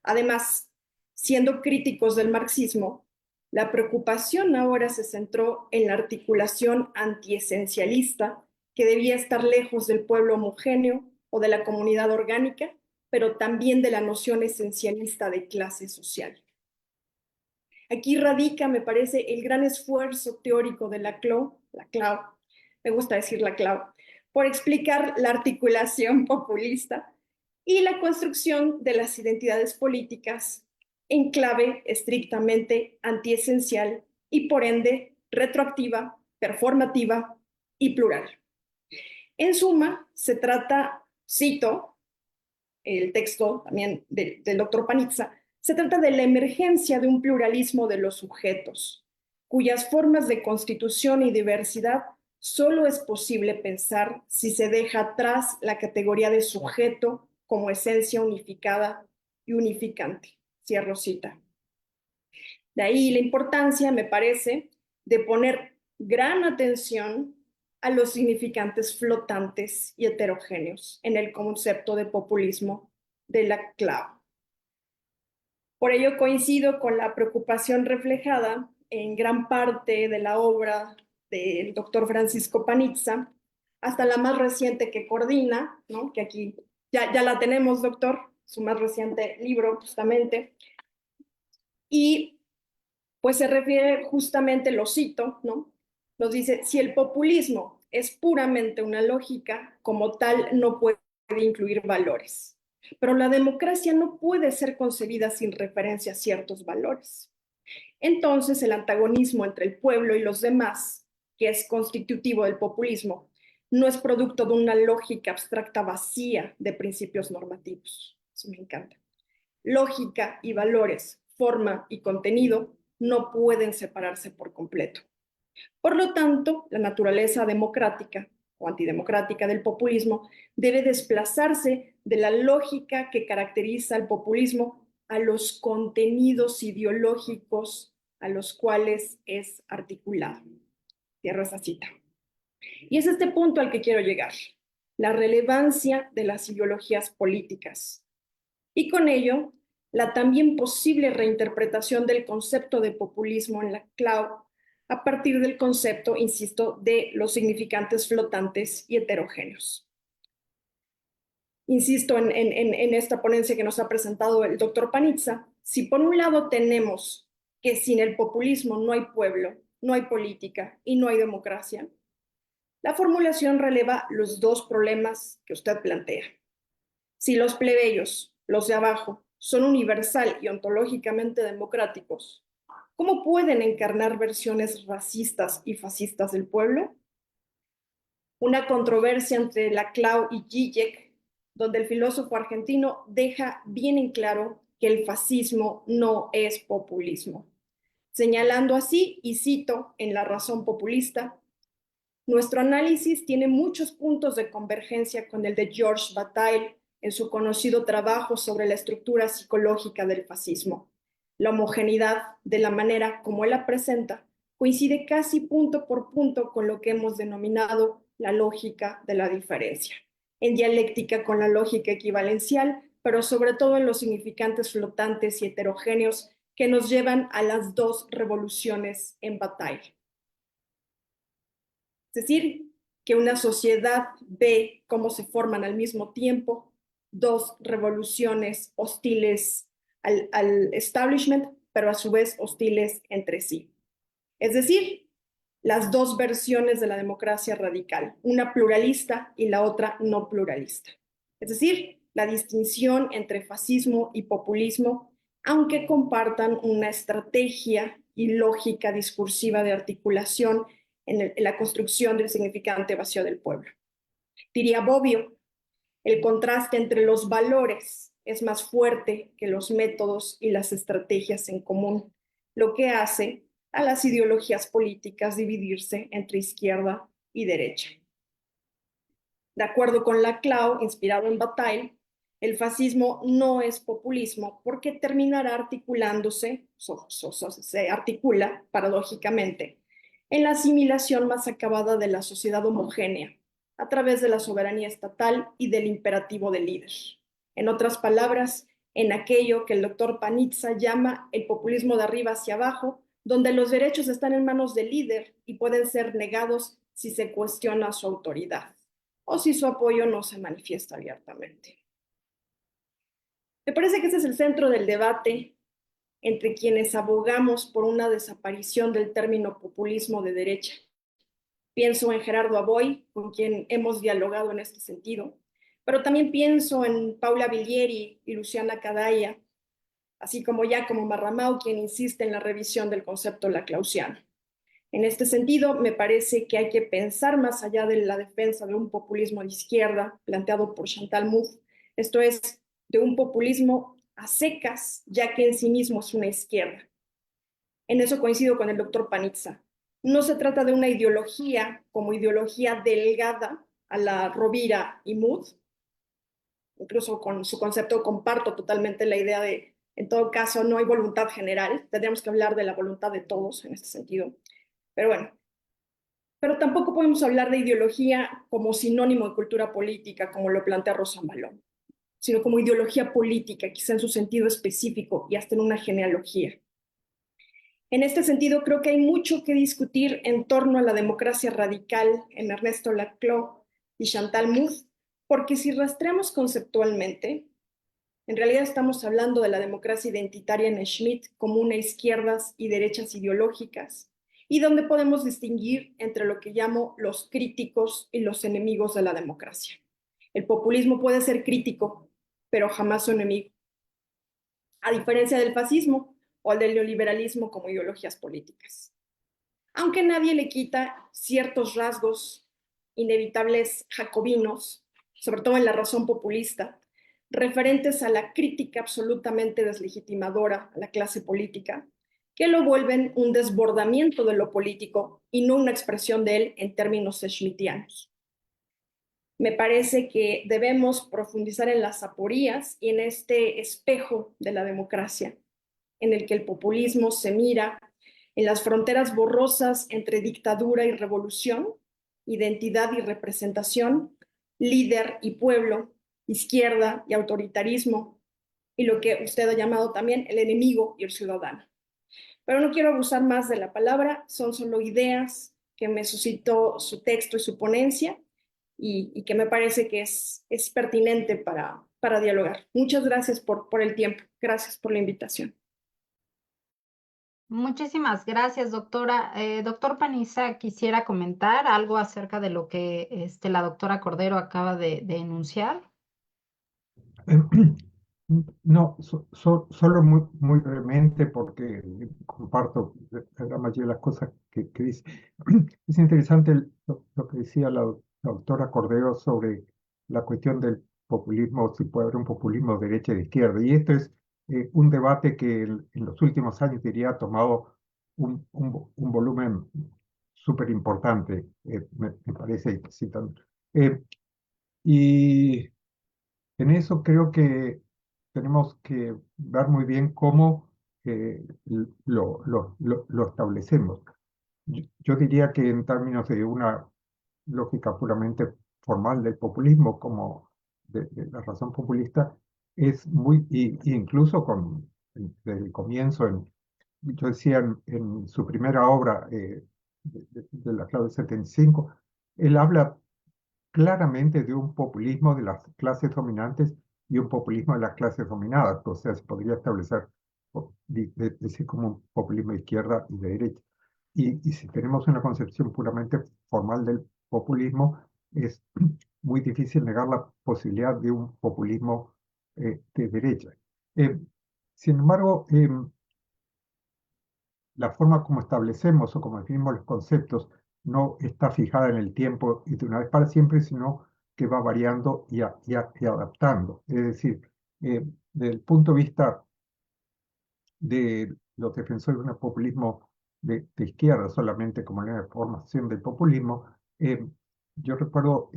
[SPEAKER 4] Además, siendo críticos del marxismo, la preocupación ahora se centró en la articulación antiesencialista que debía estar lejos del pueblo homogéneo o de la comunidad orgánica, pero también de la noción esencialista de clase social. Aquí radica, me parece, el gran esfuerzo teórico de Laclau, me gusta decir Laclau, por explicar la articulación populista y la construcción de las identidades políticas en clave estrictamente antiesencial y por ende retroactiva, performativa y plural. En suma, se trata, cito el texto también del doctor Panizza, se trata de la emergencia de un pluralismo de los sujetos, cuyas formas de constitución y diversidad solo es posible pensar si se deja atrás la categoría de sujeto como esencia unificada y unificante. Cierro cita. De ahí la importancia, me parece, de poner gran atención a los significantes flotantes y heterogéneos en el concepto de populismo de la CLAO. Por ello coincido con la preocupación reflejada en gran parte de la obra del doctor Francisco Panizza, hasta la más reciente que coordina, ¿no? Que aquí ya la tenemos, doctor, su más reciente libro justamente, y pues se refiere justamente, lo cito, ¿no? Nos dice, si el populismo es puramente una lógica, como tal no puede incluir valores. Pero la democracia no puede ser concebida sin referencia a ciertos valores. Entonces, el antagonismo entre el pueblo y los demás, que es constitutivo del populismo, no es producto de una lógica abstracta vacía de principios normativos. Eso me encanta. Lógica y valores, forma y contenido no pueden separarse por completo. Por lo tanto, la naturaleza democrática o antidemocrática del populismo debe desplazarse de la lógica que caracteriza al populismo a los contenidos ideológicos a los cuales es articulado. Cierro esa cita. Y es este punto al que quiero llegar, la relevancia de las ideologías políticas. Y con ello, la también posible reinterpretación del concepto de populismo en la CLAO a partir del concepto, insisto, de los significantes flotantes y heterogéneos. Insisto en esta ponencia que nos ha presentado el doctor Panizza, si por un lado tenemos que sin el populismo no hay pueblo, no hay política y no hay democracia, la formulación releva los dos problemas que usted plantea. Si los plebeyos, los de abajo, son universal y ontológicamente democráticos, ¿cómo pueden encarnar versiones racistas y fascistas del pueblo? Una controversia entre Laclau y Zizek, donde el filósofo argentino deja bien en claro que el fascismo no es populismo, señalando así, y cito en La razón populista, nuestro análisis tiene muchos puntos de convergencia con el de Georges Bataille en su conocido trabajo sobre la estructura psicológica del fascismo. La homogeneidad de la manera como él la presenta coincide casi punto por punto con lo que hemos denominado la lógica de la diferencia, en dialéctica con la lógica equivalencial, pero sobre todo en los significantes flotantes y heterogéneos que nos llevan a las dos revoluciones en Bataille. Es decir, que una sociedad ve cómo se forman al mismo tiempo dos revoluciones hostiles al establishment, pero a su vez hostiles entre sí. Es decir, las dos versiones de la democracia radical, una pluralista y la otra no pluralista. Es decir, la distinción entre fascismo y populismo, aunque compartan una estrategia y lógica discursiva de articulación en la construcción del significante vacío del pueblo. Diría Bobbio, el contraste entre los valores es más fuerte que los métodos y las estrategias en común, lo que hace a las ideologías políticas dividirse entre izquierda y derecha. De acuerdo con Laclau, inspirado en Bataille, el fascismo no es populismo porque terminará articulándose, se articula paradójicamente, en la asimilación más acabada de la sociedad homogénea, a través de la soberanía estatal y del imperativo del líder. En otras palabras, en aquello que el doctor Panizza llama el populismo de arriba hacia abajo, donde los derechos están en manos del líder y pueden ser negados si se cuestiona su autoridad o si su apoyo no se manifiesta abiertamente. Me parece que ese es el centro del debate entre quienes abogamos por una desaparición del término populismo de derecha. Pienso en Gerardo Aboy, con quien hemos dialogado en este sentido, pero también pienso en Paula Villieri y Luciana Cadaya, así como Giacomo Marramao, quien insiste en la revisión del concepto laclausiano. En este sentido, me parece que hay que pensar más allá de la defensa de un populismo de izquierda planteado por Chantal Mouffe, esto es, de un populismo a secas, ya que en sí mismo es una izquierda. En eso coincido con el doctor Panizza. No se trata de una ideología como ideología delgada a la Rovira y Mood, incluso con su concepto comparto totalmente la idea de, en todo caso, no hay voluntad general, tendríamos que hablar de la voluntad de todos en este sentido. Pero bueno, Pero tampoco podemos hablar de ideología como sinónimo de cultura política, como lo plantea Rosa Malón, sino como ideología política, quizá en su sentido específico y hasta en una genealogía. En este sentido, creo que hay mucho que discutir en torno a la democracia radical en Ernesto Laclau y Chantal Mouffe, porque si rastreamos conceptualmente, en realidad estamos hablando de la democracia identitaria en Schmitt como una izquierdas y derechas ideológicas, y donde podemos distinguir entre lo que llamo los críticos y los enemigos de la democracia. El populismo puede ser crítico, pero jamás su enemigo, a diferencia del fascismo o del neoliberalismo como ideologías políticas. Aunque nadie le quita ciertos rasgos inevitables jacobinos, sobre todo en la razón populista, referentes a la crítica absolutamente deslegitimadora a la clase política, que lo vuelven un desbordamiento de lo político y no una expresión de él en términos schmittianos. Me parece que debemos profundizar en las aporías y en este espejo de la democracia, en el que el populismo se mira en las fronteras borrosas entre dictadura y revolución, identidad y representación, líder y pueblo, izquierda y autoritarismo, y lo que usted ha llamado también el enemigo y el ciudadano. Pero no quiero abusar más de la palabra, son solo ideas que me suscitó su texto y su ponencia, y que me parece que es pertinente para dialogar. Muchas gracias por el tiempo, gracias por la invitación.
[SPEAKER 2] Muchísimas gracias, doctora. Doctor Paniza, quisiera comentar algo acerca de lo que la doctora Cordero acaba de enunciar.
[SPEAKER 3] No, solo muy brevemente porque comparto la mayoría de las cosas que dice. Es interesante lo que decía la doctora Cordero sobre la cuestión del populismo, si puede haber un populismo de derecha y de izquierda. Y esto es un debate que en los últimos años, diría, ha tomado un volumen súper importante, me parece, citando. Y en eso creo que tenemos que ver muy bien cómo lo establecemos. Yo diría que en términos de una lógica puramente formal del populismo, como de la razón populista, es muy, y incluso desde el comienzo, yo decía en su primera obra de la clave 75, él habla claramente de un populismo de las clases dominantes y un populismo de las clases dominadas. O sea, se podría establecer, decir, como un populismo de izquierda y de derecha. Y si tenemos una concepción puramente formal del populismo, es muy difícil negar la posibilidad de un populismo de derecha. Eh, Sin embargo, la forma como establecemos o como definimos los conceptos no está fijada en el tiempo y de una vez para siempre, sino que va variando y adaptando. Es decir, desde el punto de vista de los defensores de un populismo de izquierda, solamente como una formación del populismo, yo recuerdo,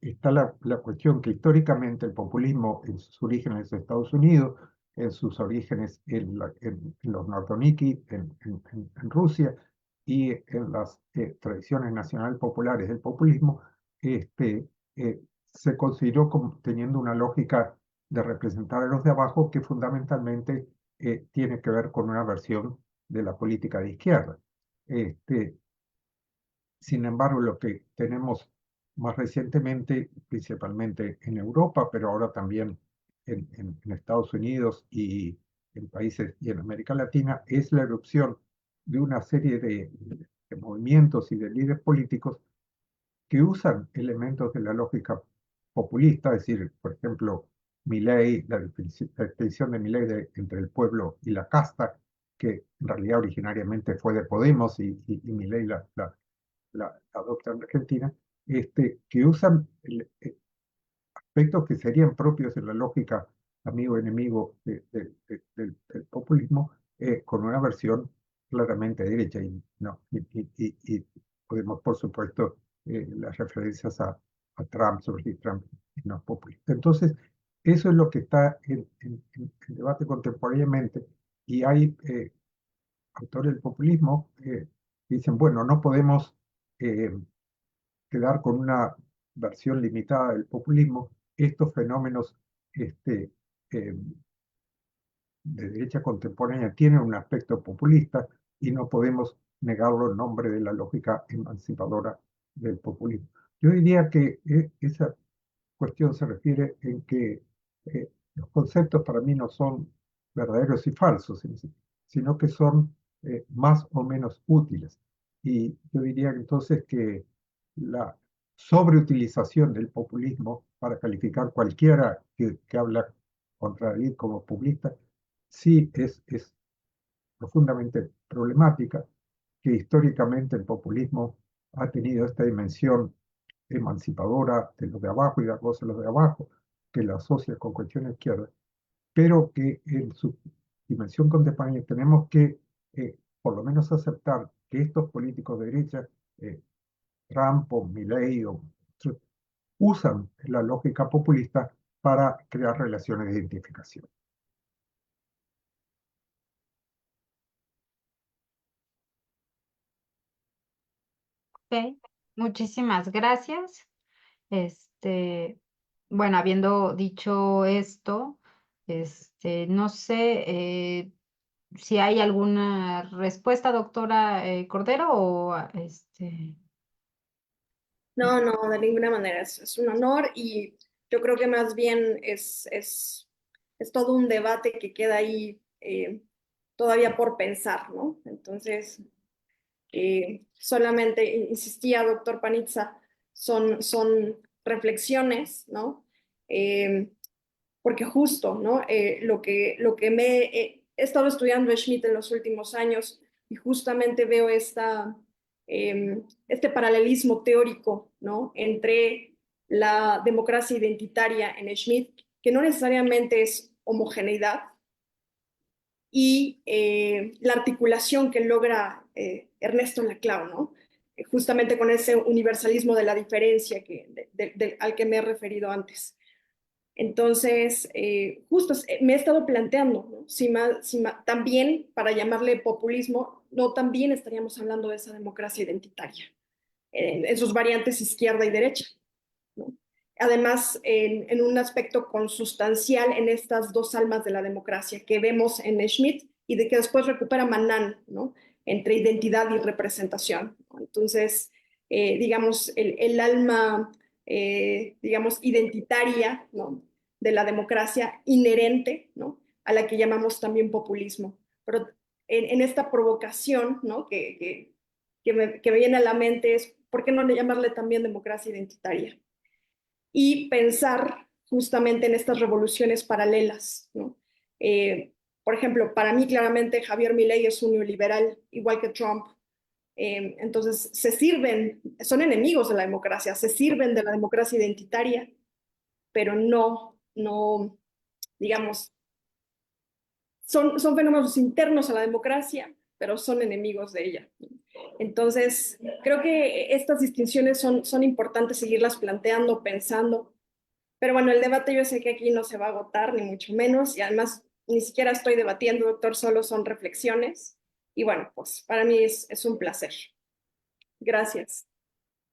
[SPEAKER 3] está la cuestión que históricamente el populismo en sus orígenes en Estados Unidos, en sus orígenes en los Nortoniki, en Rusia, y en las tradiciones nacional populares del populismo, se consideró como teniendo una lógica de representar a los de abajo que fundamentalmente tiene que ver con una versión de la política de izquierda. Este, Sin embargo, lo que tenemos más recientemente, principalmente en Europa, pero ahora también en Estados Unidos y en países y en América Latina, es la erupción de una serie de movimientos y de líderes políticos que usan elementos de la lógica populista, es decir, por ejemplo, Milei, la definición de Milei entre el pueblo y la casta, que en realidad originariamente fue de Podemos y Milei la adopta en Argentina, que usan aspectos que serían propios de la lógica amigo-enemigo del populismo, con una versión claramente derecha. Y, no, y podemos, por supuesto, las referencias a Trump, sobre si Trump no es populista. Entonces, eso es lo que está en debate contemporáneamente, y hay autores del populismo dicen, bueno, no podemos eh, quedar con una versión limitada del populismo. Estos fenómenos este, eh, de derecha contemporánea tienen un aspecto populista y no podemos negarlo en nombre de la lógica emancipadora del populismo. Yo diría que esa cuestión se refiere en que los conceptos para mí no son verdaderos y falsos, sino que son más o menos útiles. Y yo diría entonces que la sobreutilización del populismo para calificar cualquiera que habla contra la ley como populista, sí es profundamente problemática, que históricamente el populismo ha tenido esta dimensión emancipadora de los de abajo y de voz de los de abajo, que la asocia con cuestiones izquierdas, pero que en su dimensión contemporánea tenemos que por lo menos aceptar que estos políticos de derecha, eh, Trump o Milley o usan la lógica populista para crear relaciones de identificación.
[SPEAKER 2] Ok, muchísimas gracias. Este, bueno, habiendo dicho esto, no sé si hay alguna respuesta, doctora Cordero, o
[SPEAKER 4] No, no, de ninguna manera. Es un honor y yo creo que más bien es todo un debate que queda ahí todavía por pensar, ¿no? Entonces, solamente insistía, doctor Panizza, son reflexiones, ¿no? Eh, Porque justo, ¿no? Lo que he estado estudiando a Schmitt en los últimos años y justamente veo este paralelismo teórico, ¿no? Entre la democracia identitaria en Schmitt, que no necesariamente es homogeneidad, y la articulación que logra Ernesto Laclau, ¿no? Justamente con ese universalismo de la diferencia al que me he referido antes. Entonces, justo me he estado planteando, ¿no? También para llamarle populismo, no también estaríamos hablando de esa democracia identitaria, en sus variantes izquierda y derecha, ¿no? Además, en un aspecto consustancial en estas dos almas de la democracia que vemos en Schmitt y de que después recupera Manan, ¿no? Entre identidad y representación, ¿no? Entonces, digamos, el alma, digamos, identitaria, ¿no? De la democracia inherente, ¿no? A la que llamamos también populismo. Pero en esta provocación, ¿no? Que me viene a la mente es, ¿por qué no llamarle también democracia identitaria? Y pensar justamente en estas revoluciones paralelas, ¿no? Por ejemplo, para mí claramente Javier Milei es un neoliberal, igual que Trump. Entonces, son enemigos de la democracia, se sirven de la democracia identitaria, pero no, digamos, son fenómenos internos a la democracia, pero son enemigos de ella. Entonces, creo que estas distinciones son importantes seguirlas planteando, pensando. Pero bueno, el debate yo sé que aquí no se va a agotar, ni mucho menos, y además ni siquiera estoy debatiendo, doctor, solo son reflexiones. Y bueno, pues para mí es un placer. Gracias.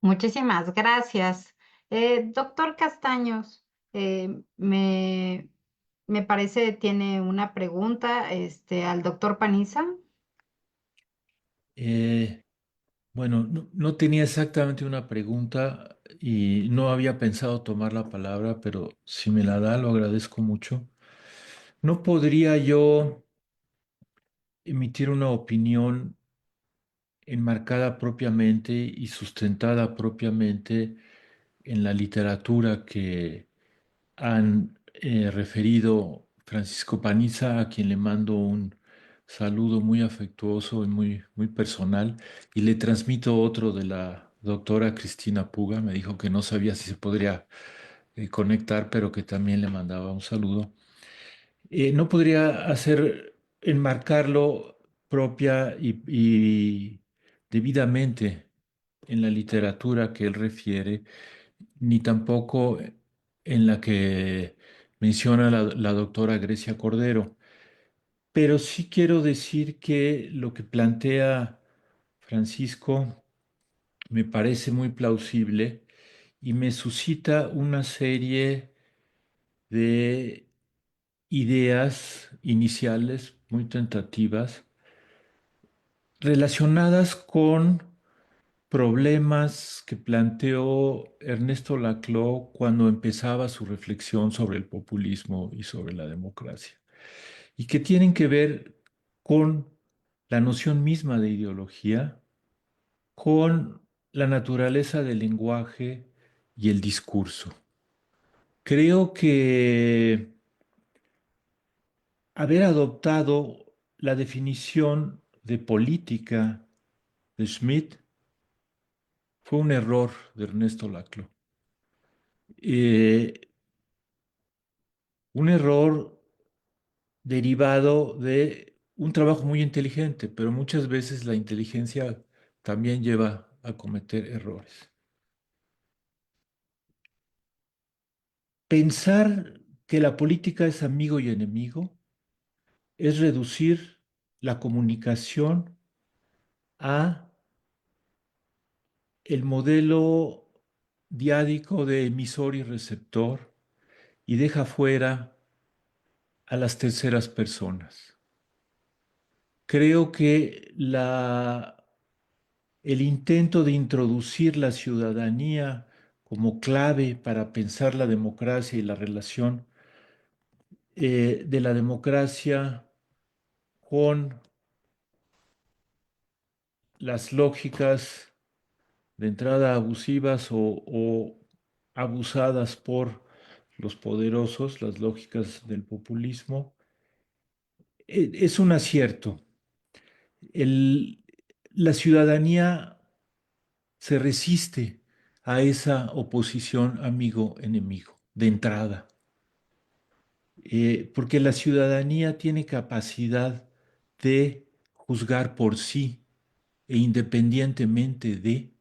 [SPEAKER 2] muchísimas gracias. Doctor Castaños, me parece tiene una pregunta al doctor Paniza.
[SPEAKER 5] Eh, bueno, no tenía exactamente una pregunta y no había pensado tomar la palabra, pero si me la da, lo agradezco mucho. ¿No podría yo emitir una opinión enmarcada propiamente y sustentada propiamente en la literatura que han referido Francisco Paniza, a quien le mando un saludo muy afectuoso y muy personal, y le transmito otro de la doctora Cristina Puga? Me dijo que no sabía si se podría conectar, pero que también le mandaba un saludo. ¿No podría enmarcarlo propia y debidamente en la literatura que él refiere, ni tampoco en la que menciona la doctora Grecia Cordero? Pero sí quiero decir que lo que plantea Francisco, me parece muy plausible y me suscita una serie de ideas iniciales muy tentativas relacionadas con problemas que planteó Ernesto Laclau cuando empezaba su reflexión sobre el populismo y sobre la democracia, y que tienen que ver con la noción misma de ideología, con la naturaleza del lenguaje y el discurso. Creo que haber adoptado la definición de política de Schmitt fue un error de Ernesto Laclau. Eh, un error derivado de un trabajo muy inteligente, pero muchas veces la inteligencia también lleva a cometer errores. Pensar que la política es amigo y enemigo es reducir la comunicación a el modelo diádico de emisor y receptor y deja fuera a las terceras personas. Creo que el intento de introducir la ciudadanía como clave para pensar la democracia y la relación de la democracia con las lógicas de entrada abusivas o abusadas por los poderosos, las lógicas del populismo, es un acierto. El- la ciudadanía se resiste a esa oposición amigo-enemigo de entrada, porque la ciudadanía tiene capacidad de juzgar por sí e independientemente de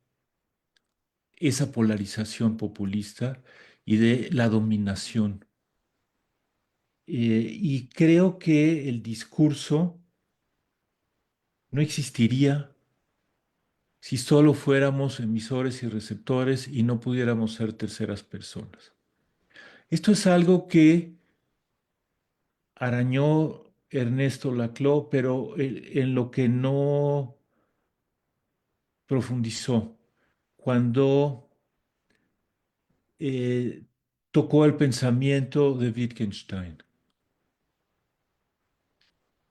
[SPEAKER 5] esa polarización populista y de la dominación. Y creo que el discurso no existiría si solo fuéramos emisores y receptores y no pudiéramos ser terceras personas. Esto es algo que arañó Ernesto Laclau, pero en lo que no profundizó cuando eh, tocó el pensamiento de Wittgenstein.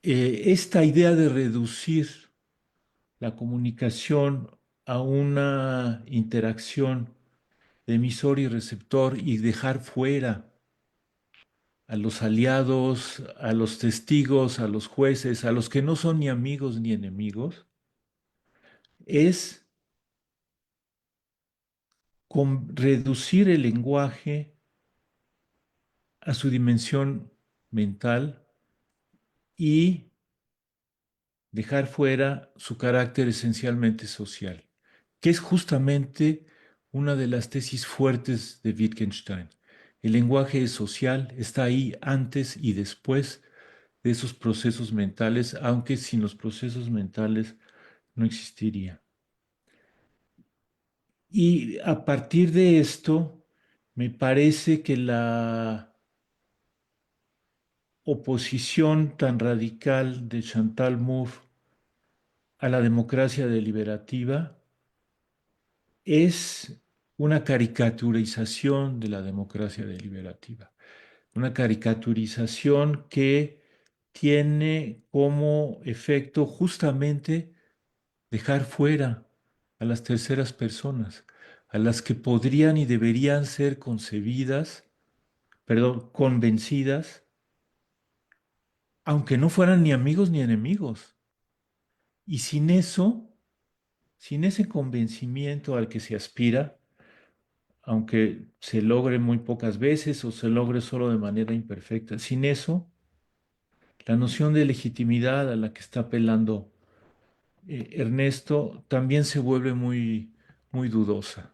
[SPEAKER 5] Esta idea de reducir la comunicación a una interacción de emisor y receptor y dejar fuera a los aliados, a los testigos, a los jueces, a los que no son ni amigos ni enemigos, es reducir el lenguaje a su dimensión mental y dejar fuera su carácter esencialmente social, que es justamente una de las tesis fuertes de Wittgenstein. El lenguaje es social, está ahí antes y después de esos procesos mentales, aunque sin los procesos mentales no existiría. Y a partir de esto, me parece que la oposición tan radical de Chantal Mouffe a la democracia deliberativa es una caricaturización de la democracia deliberativa, una caricaturización que tiene como efecto justamente dejar fuera a las terceras personas, a las que podrían y deberían ser concebidas, perdón, convencidas, aunque no fueran ni amigos ni enemigos. Y sin eso, sin ese convencimiento al que se aspira, aunque se logre muy pocas veces o se logre solo de manera imperfecta, sin eso, la noción de legitimidad a la que está apelando Ernesto también se vuelve muy, muy dudosa.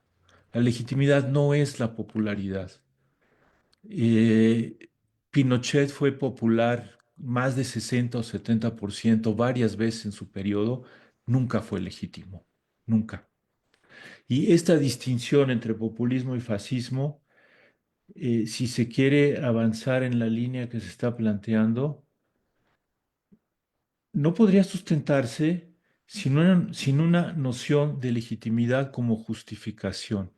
[SPEAKER 5] La legitimidad no es la popularidad. Eh, Pinochet fue popular más de 60 o 70% varias veces en su periodo, nunca fue legítimo, nunca. Y esta distinción entre populismo y fascismo, si se quiere avanzar en la línea que se está planteando, no podría sustentarse sin una noción de legitimidad como justificación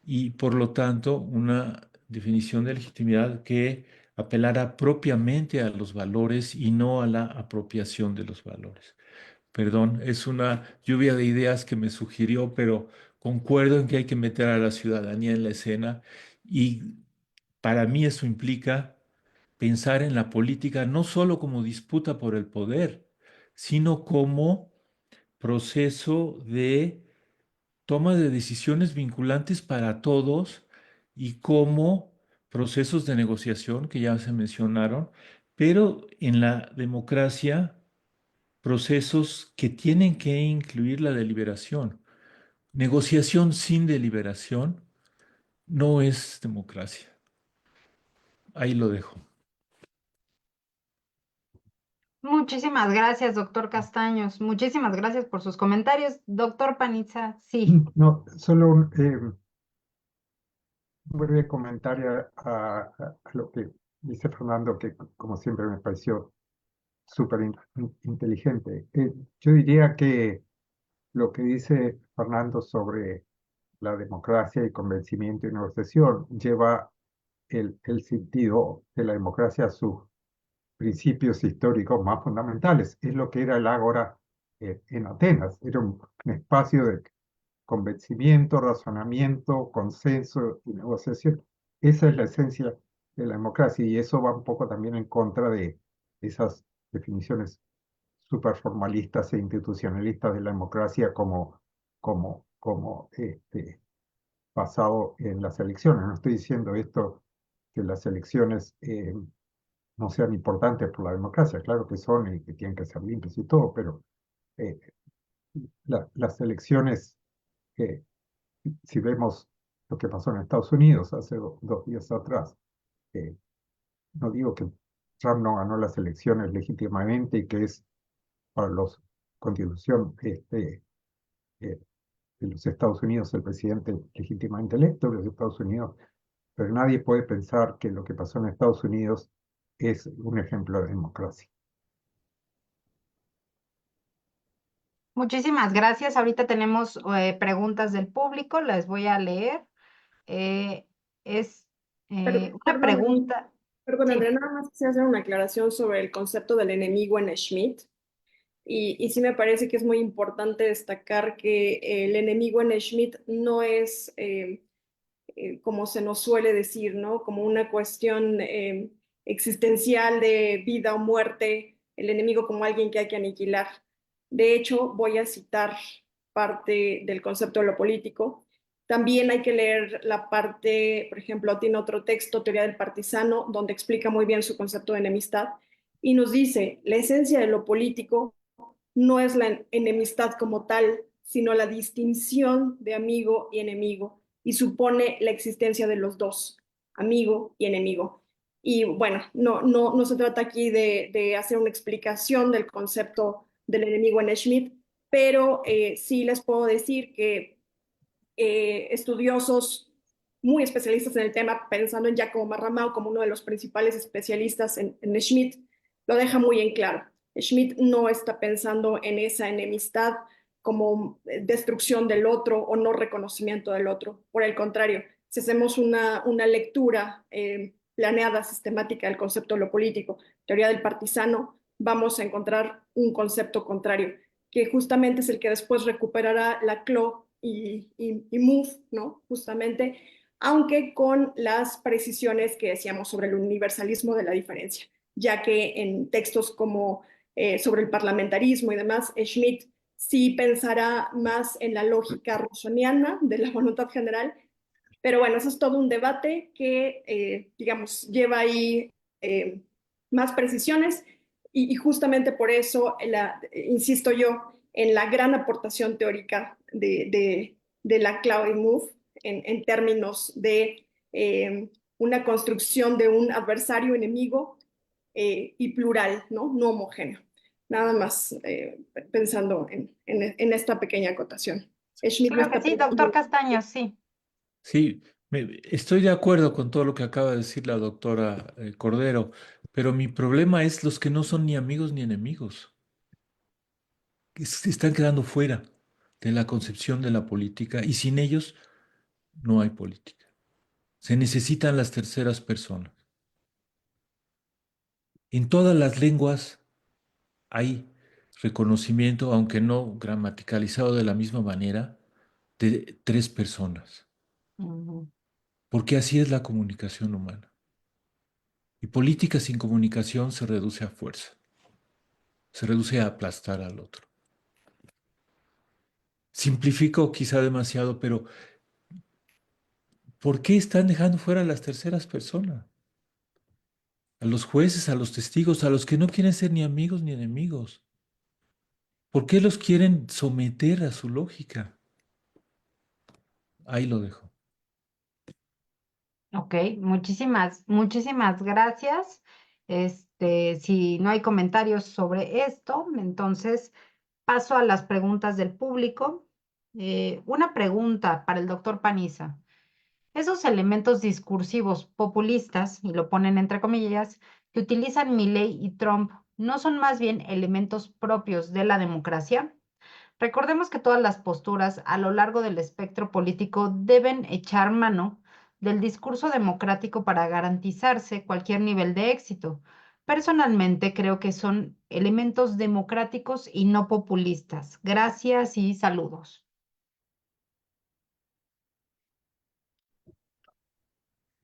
[SPEAKER 5] y por lo tanto una definición de legitimidad que apelara propiamente a los valores y no a la apropiación de los valores. Perdón, es una lluvia de ideas que me sugirió, pero concuerdo en que hay que meter a la ciudadanía en la escena y para mí eso implica pensar en la política no solo como disputa por el poder, sino como proceso de toma de decisiones vinculantes para todos y como procesos de negociación que ya se mencionaron, pero en la democracia, procesos que tienen que incluir la deliberación. Negociación sin deliberación no es democracia. Ahí lo dejo.
[SPEAKER 2] Muchísimas gracias, doctor Castaños. Muchísimas gracias por sus comentarios. Doctor Panizza, sí.
[SPEAKER 3] No, solo un breve comentario a lo que dice Fernando, que como siempre me pareció súper inteligente. Yo diría que lo que dice Fernando sobre la democracia y convencimiento y negociación lleva el sentido de la democracia a sus principios históricos más fundamentales. Es lo que era el ágora en Atenas. Era un espacio de convencimiento, razonamiento, consenso y negociación. Esa es la esencia de la democracia y eso va un poco también en contra de esas definiciones súper formalistas e institucionalistas de la democracia como basado en las elecciones. No estoy diciendo esto que las elecciones no sean importantes por la democracia, claro que son y que tienen que ser limpias y todo, pero eh, las elecciones, eh, si vemos lo que pasó en Estados Unidos hace 2 días atrás, eh, no digo que Trump no ganó las elecciones legítimamente y que es para los constitución de los Estados Unidos el presidente legítimamente electo de los Estados Unidos, pero nadie puede pensar que lo que pasó en Estados Unidos es un ejemplo de democracia.
[SPEAKER 2] Muchísimas gracias. Ahorita tenemos preguntas del público, las voy a leer. Eh, es una
[SPEAKER 4] Perdón,
[SPEAKER 2] pregunta.
[SPEAKER 4] perdón,
[SPEAKER 2] Sí.
[SPEAKER 4] Andrea, nada más quisiera hacer una aclaración sobre el concepto del enemigo en Schmitt. Y sí me parece que es muy importante destacar que el enemigo en Schmitt no es, como se nos suele decir, ¿no? Como una cuestión existencial de vida o muerte, el enemigo como alguien que hay que aniquilar. De hecho, voy a citar parte del concepto de lo político. También hay que leer la parte, por ejemplo, tiene otro texto, Teoría del Partisano, donde explica muy bien su concepto de enemistad y nos dice, la esencia de lo político no es la enemistad como tal, sino la distinción de amigo y enemigo, y supone la existencia de los dos, amigo y enemigo. Y bueno, no se trata aquí de hacer una explicación del concepto del enemigo en Schmitt, pero sí les puedo decir que estudiosos muy especialistas en el tema, pensando en Giacomo Marramao como uno de los principales especialistas en Schmitt, lo deja muy en claro. Schmitt no está pensando en esa enemistad como destrucción del otro o no reconocimiento del otro. Por el contrario, si hacemos una lectura planeada, sistemática del concepto de lo político, teoría del partisano, vamos a encontrar un concepto contrario, que justamente es el que después recuperará Laclau y Mouffe, ¿no? Justamente, aunque con las precisiones que decíamos sobre el universalismo de la diferencia, ya que en textos como sobre el parlamentarismo y demás, Schmitt sí pensará más en la lógica rousseauiana de la voluntad general, pero bueno, eso es todo un debate que, digamos, lleva ahí más precisiones y justamente por eso, insisto yo, en la gran aportación teórica de Laclau y Mouffe en términos de una construcción de un adversario enemigo y plural, ¿no? No homogéneo. Nada más pensando en esta pequeña acotación. Schmidt me
[SPEAKER 2] Claro que
[SPEAKER 4] está
[SPEAKER 2] sí, doctor
[SPEAKER 4] preguntando.
[SPEAKER 2] Castaño, sí.
[SPEAKER 5] Sí, estoy de acuerdo con todo lo que acaba de decir la doctora Cordero, pero mi problema es los que no son ni amigos ni enemigos, que se están quedando fuera de la concepción de la política y sin ellos no hay política. Se necesitan las terceras personas. En todas las lenguas hay reconocimiento, aunque no gramaticalizado de la misma manera, de tres personas,
[SPEAKER 2] Ujú.
[SPEAKER 5] porque así es la comunicación humana. Y política sin comunicación se reduce a fuerza, se reduce a aplastar al otro. Simplifico quizá demasiado, pero ¿por qué están dejando fuera a las terceras personas? A los jueces, a los testigos, a los que no quieren ser ni amigos ni enemigos. ¿Por qué los quieren someter a su lógica? Ahí lo dejo.
[SPEAKER 2] Ok, muchísimas gracias. Si no hay comentarios sobre esto, entonces paso a las preguntas del público. Una pregunta para el doctor Paniza. Esos elementos discursivos populistas, y lo ponen entre comillas, que utilizan Milei y Trump, ¿no son más bien elementos propios de la democracia? Recordemos que todas las posturas a lo largo del espectro político deben echar mano del discurso democrático para garantizarse cualquier nivel de éxito. Personalmente creo que son elementos democráticos y no populistas. Gracias y saludos.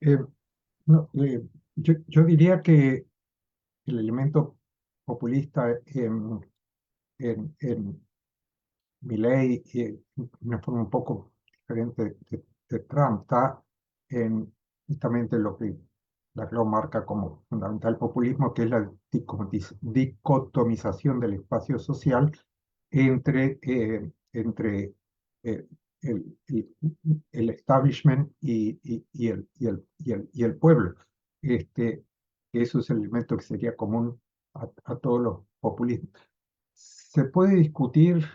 [SPEAKER 3] Eh, no, yo diría que el elemento populista en Milei, de una forma un poco diferente de Trump, está en justamente lo que la CLO marca como fundamental populismo, que es la dicotomización del espacio social entre eh, el establishment y el pueblo. Eso es el elemento que sería común a todos los populismos. Se puede discutir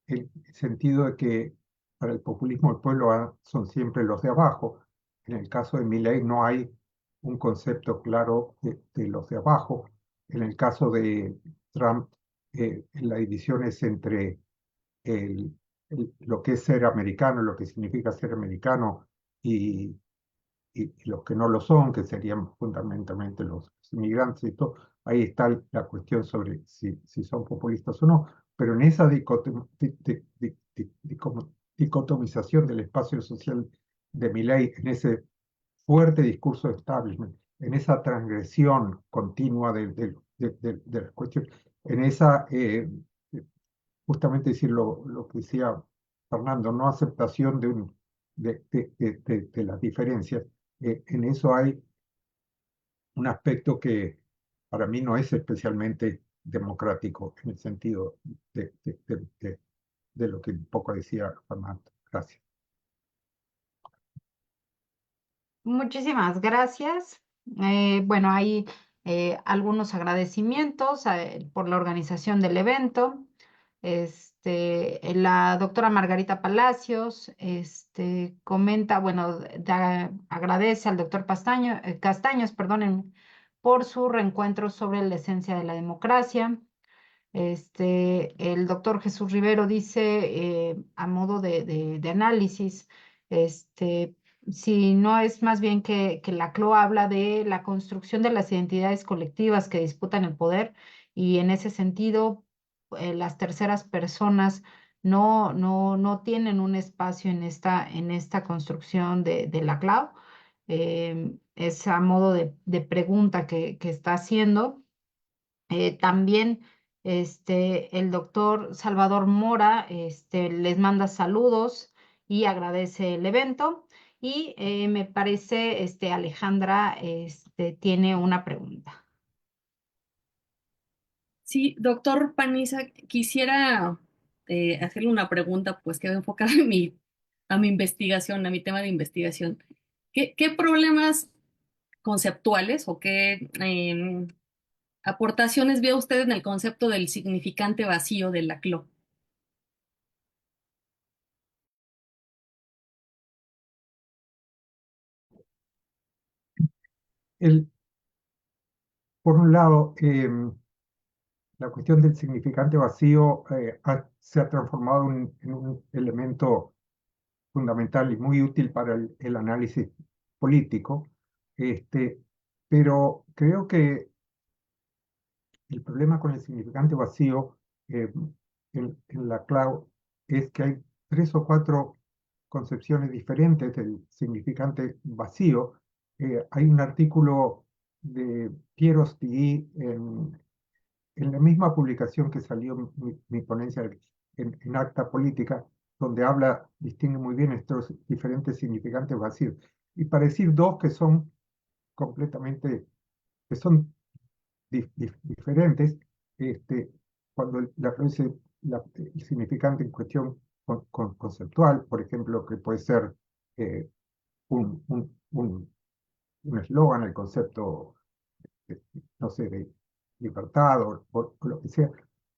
[SPEAKER 3] el sentido de que para el populismo el pueblo son siempre los de abajo. En el caso de Milei no hay un concepto claro de los de abajo. En el caso de Trump, la división es entre el- lo que es ser americano, lo que significa ser americano, y, y los que no lo son, que serían fundamentalmente los inmigrantes y todo. Ahí está la cuestión sobre si son populistas o no, pero en esa dicotomización del espacio social de Milei, en ese fuerte discurso de establishment, en esa transgresión continua de las cuestiones, en esa, justamente decir lo que decía Fernando, no aceptación de las diferencias. En eso hay un aspecto que para mí no es especialmente democrático en el sentido de lo que un poco decía Fernando. Gracias.
[SPEAKER 2] Muchísimas gracias. Bueno, hay algunos agradecimientos por la organización del evento. La doctora Margarita Palacios comenta, bueno, agradece al doctor Castaños, perdonen, por su reencuentro sobre la esencia de la democracia. El doctor Jesús Rivero dice, a modo de análisis, este, si no es más bien que la CLO habla de la construcción de las identidades colectivas que disputan el poder y en ese sentido, las terceras personas no tienen un espacio en esta construcción de la CLO. Es a modo de pregunta que está haciendo. También el doctor Salvador Mora les manda saludos y agradece el evento. Y me parece, Alejandra, tiene una pregunta.
[SPEAKER 1] Sí, doctor Paniza, quisiera hacerle una pregunta, pues que va enfocada a mi investigación, a mi tema de investigación. ¿Qué problemas conceptuales o qué aportaciones ve usted en el concepto del significante vacío de la CLO?
[SPEAKER 3] El, por un lado, la cuestión del significante vacío se ha transformado en un elemento fundamental y muy útil para el análisis político, este, pero creo que el problema con el significante vacío en la cloud es que hay tres o cuatro concepciones diferentes del significante vacío. Hay un artículo de Piero Stigui en la misma publicación que salió mi ponencia en Acta Política, donde distingue muy bien estos diferentes significantes vacíos. Y para decir dos que son completamente, que son diferentes, este, cuando el significante en cuestión conceptual, por ejemplo, que puede ser eh, un eslogan, el concepto, eh, no sé, de libertad o lo que sea,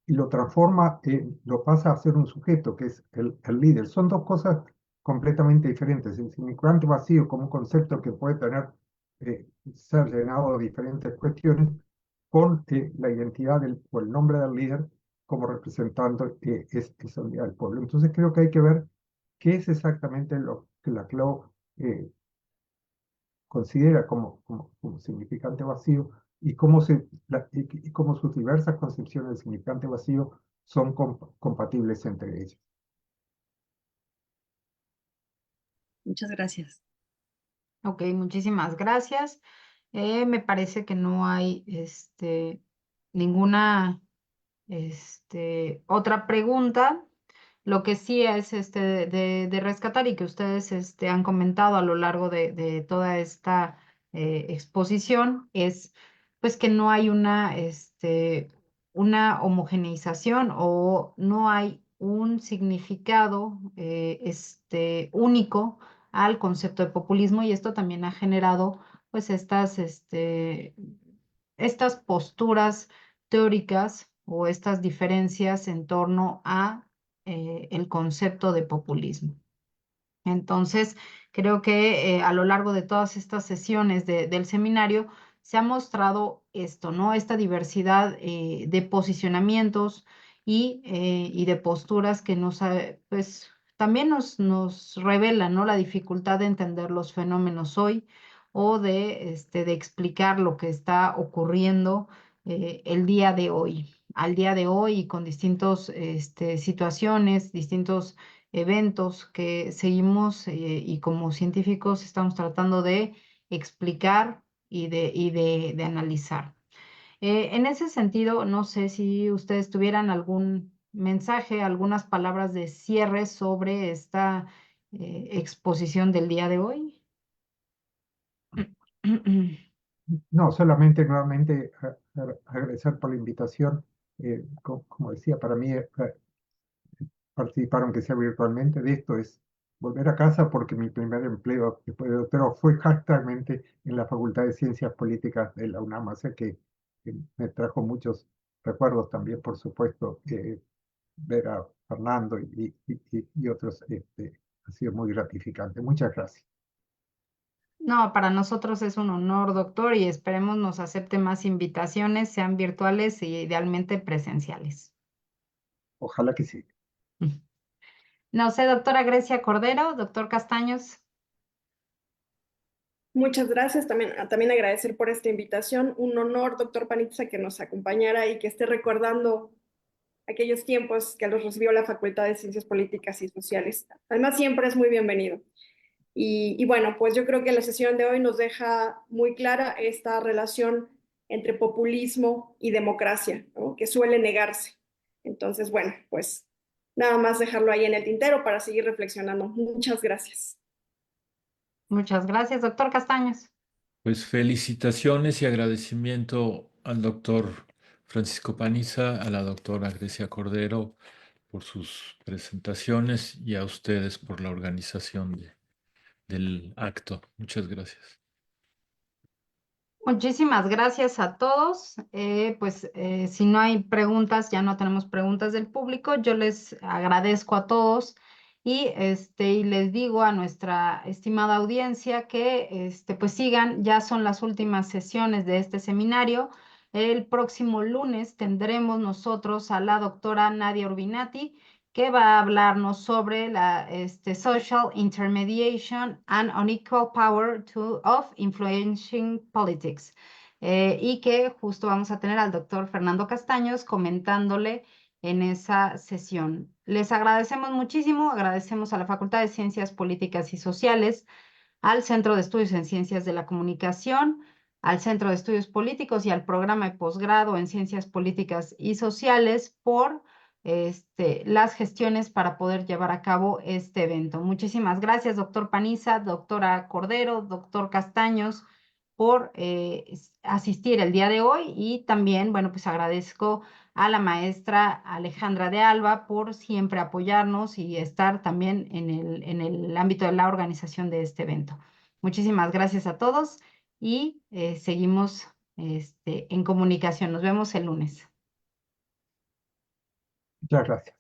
[SPEAKER 3] y lo transforma, lo pasa a ser un sujeto, que es el líder. Son dos cosas completamente diferentes. El significante vacío como un concepto que puede ser llenado de diferentes cuestiones, con la identidad o el nombre del líder como representando esa unidad del pueblo. Entonces creo que hay que ver qué es exactamente lo que la CLO considera como significante vacío y y cómo sus diversas concepciones de significante vacío son compatibles entre ellas.
[SPEAKER 1] Muchas gracias.
[SPEAKER 2] Ok, muchísimas gracias. Me parece que no hay ninguna otra pregunta. Lo que sí es de rescatar y que ustedes han comentado a lo largo de toda esta exposición es pues que no hay una homogeneización o no hay un significado único al concepto de populismo y esto también ha generado pues estas posturas teóricas o estas diferencias en torno a el concepto de populismo. Entonces, creo que a lo largo de todas estas sesiones del seminario se ha mostrado esto, ¿no? Esta diversidad de posicionamientos y de posturas que pues, también nos revelan, ¿no? La dificultad de entender los fenómenos hoy o de explicar lo que está ocurriendo el día de hoy, al día de hoy y con distintas situaciones, distintos eventos que seguimos y como científicos estamos tratando de explicar y de analizar. En ese sentido, no sé si ustedes tuvieran algún mensaje, algunas palabras de cierre sobre esta exposición del día de hoy.
[SPEAKER 3] No, solamente nuevamente agradecer por la invitación. Como decía, para mí participar, aunque sea virtualmente, de esto es volver a casa porque mi primer empleo después de doctorado fue exactamente en la Facultad de Ciencias Políticas de la UNAM, así que me trajo muchos recuerdos también, por supuesto, ver a Fernando y otros, ha sido muy gratificante. Muchas gracias.
[SPEAKER 2] No, para nosotros es un honor, doctor, y esperemos nos acepte más invitaciones, sean virtuales e idealmente presenciales.
[SPEAKER 3] Ojalá que sí.
[SPEAKER 2] No sé, doctora Grecia Cordero, doctor Castaños.
[SPEAKER 4] Muchas gracias. También agradecer por esta invitación. Un honor, doctor Panizza, que nos acompañara y que esté recordando aquellos tiempos que los recibió la Facultad de Ciencias Políticas y Sociales. Además, siempre es muy bienvenido. Y bueno, pues yo creo que la sesión de hoy nos deja muy clara esta relación entre populismo y democracia, ¿no? Que suele negarse. Entonces, bueno, pues nada más dejarlo ahí en el tintero para seguir reflexionando. Muchas gracias.
[SPEAKER 2] Muchas gracias, doctor Castaños.
[SPEAKER 5] Pues felicitaciones y agradecimiento al doctor Francisco Paniza, a la doctora Grecia Cordero por sus presentaciones y a ustedes por la organización del acto. Muchas gracias.
[SPEAKER 2] Muchísimas gracias a todos. Si no hay preguntas, ya no tenemos preguntas del público. Yo les agradezco a todos y les digo a nuestra estimada audiencia que pues sigan, ya son las últimas sesiones de este seminario. El próximo lunes tendremos nosotros a la doctora Nadia Urbinati, que va a hablarnos sobre la Social Intermediation and Unequal Power of Influencing Politics. Y que justo vamos a tener al doctor Fernando Castaños comentándole en esa sesión. Les agradecemos muchísimo, agradecemos a la Facultad de Ciencias Políticas y Sociales, al Centro de Estudios en Ciencias de la Comunicación, al Centro de Estudios Políticos y al programa de posgrado en Ciencias Políticas y Sociales por las gestiones para poder llevar a cabo este evento. Muchísimas gracias, doctor Paniza, doctora Cordero, doctor Castaños, por asistir el día de hoy y también, bueno, pues agradezco a la maestra Alejandra de Alba por siempre apoyarnos y estar también en el ámbito de la organización de este evento. Muchísimas gracias a todos y seguimos en comunicación. Nos vemos el lunes.
[SPEAKER 3] Muchas gracias.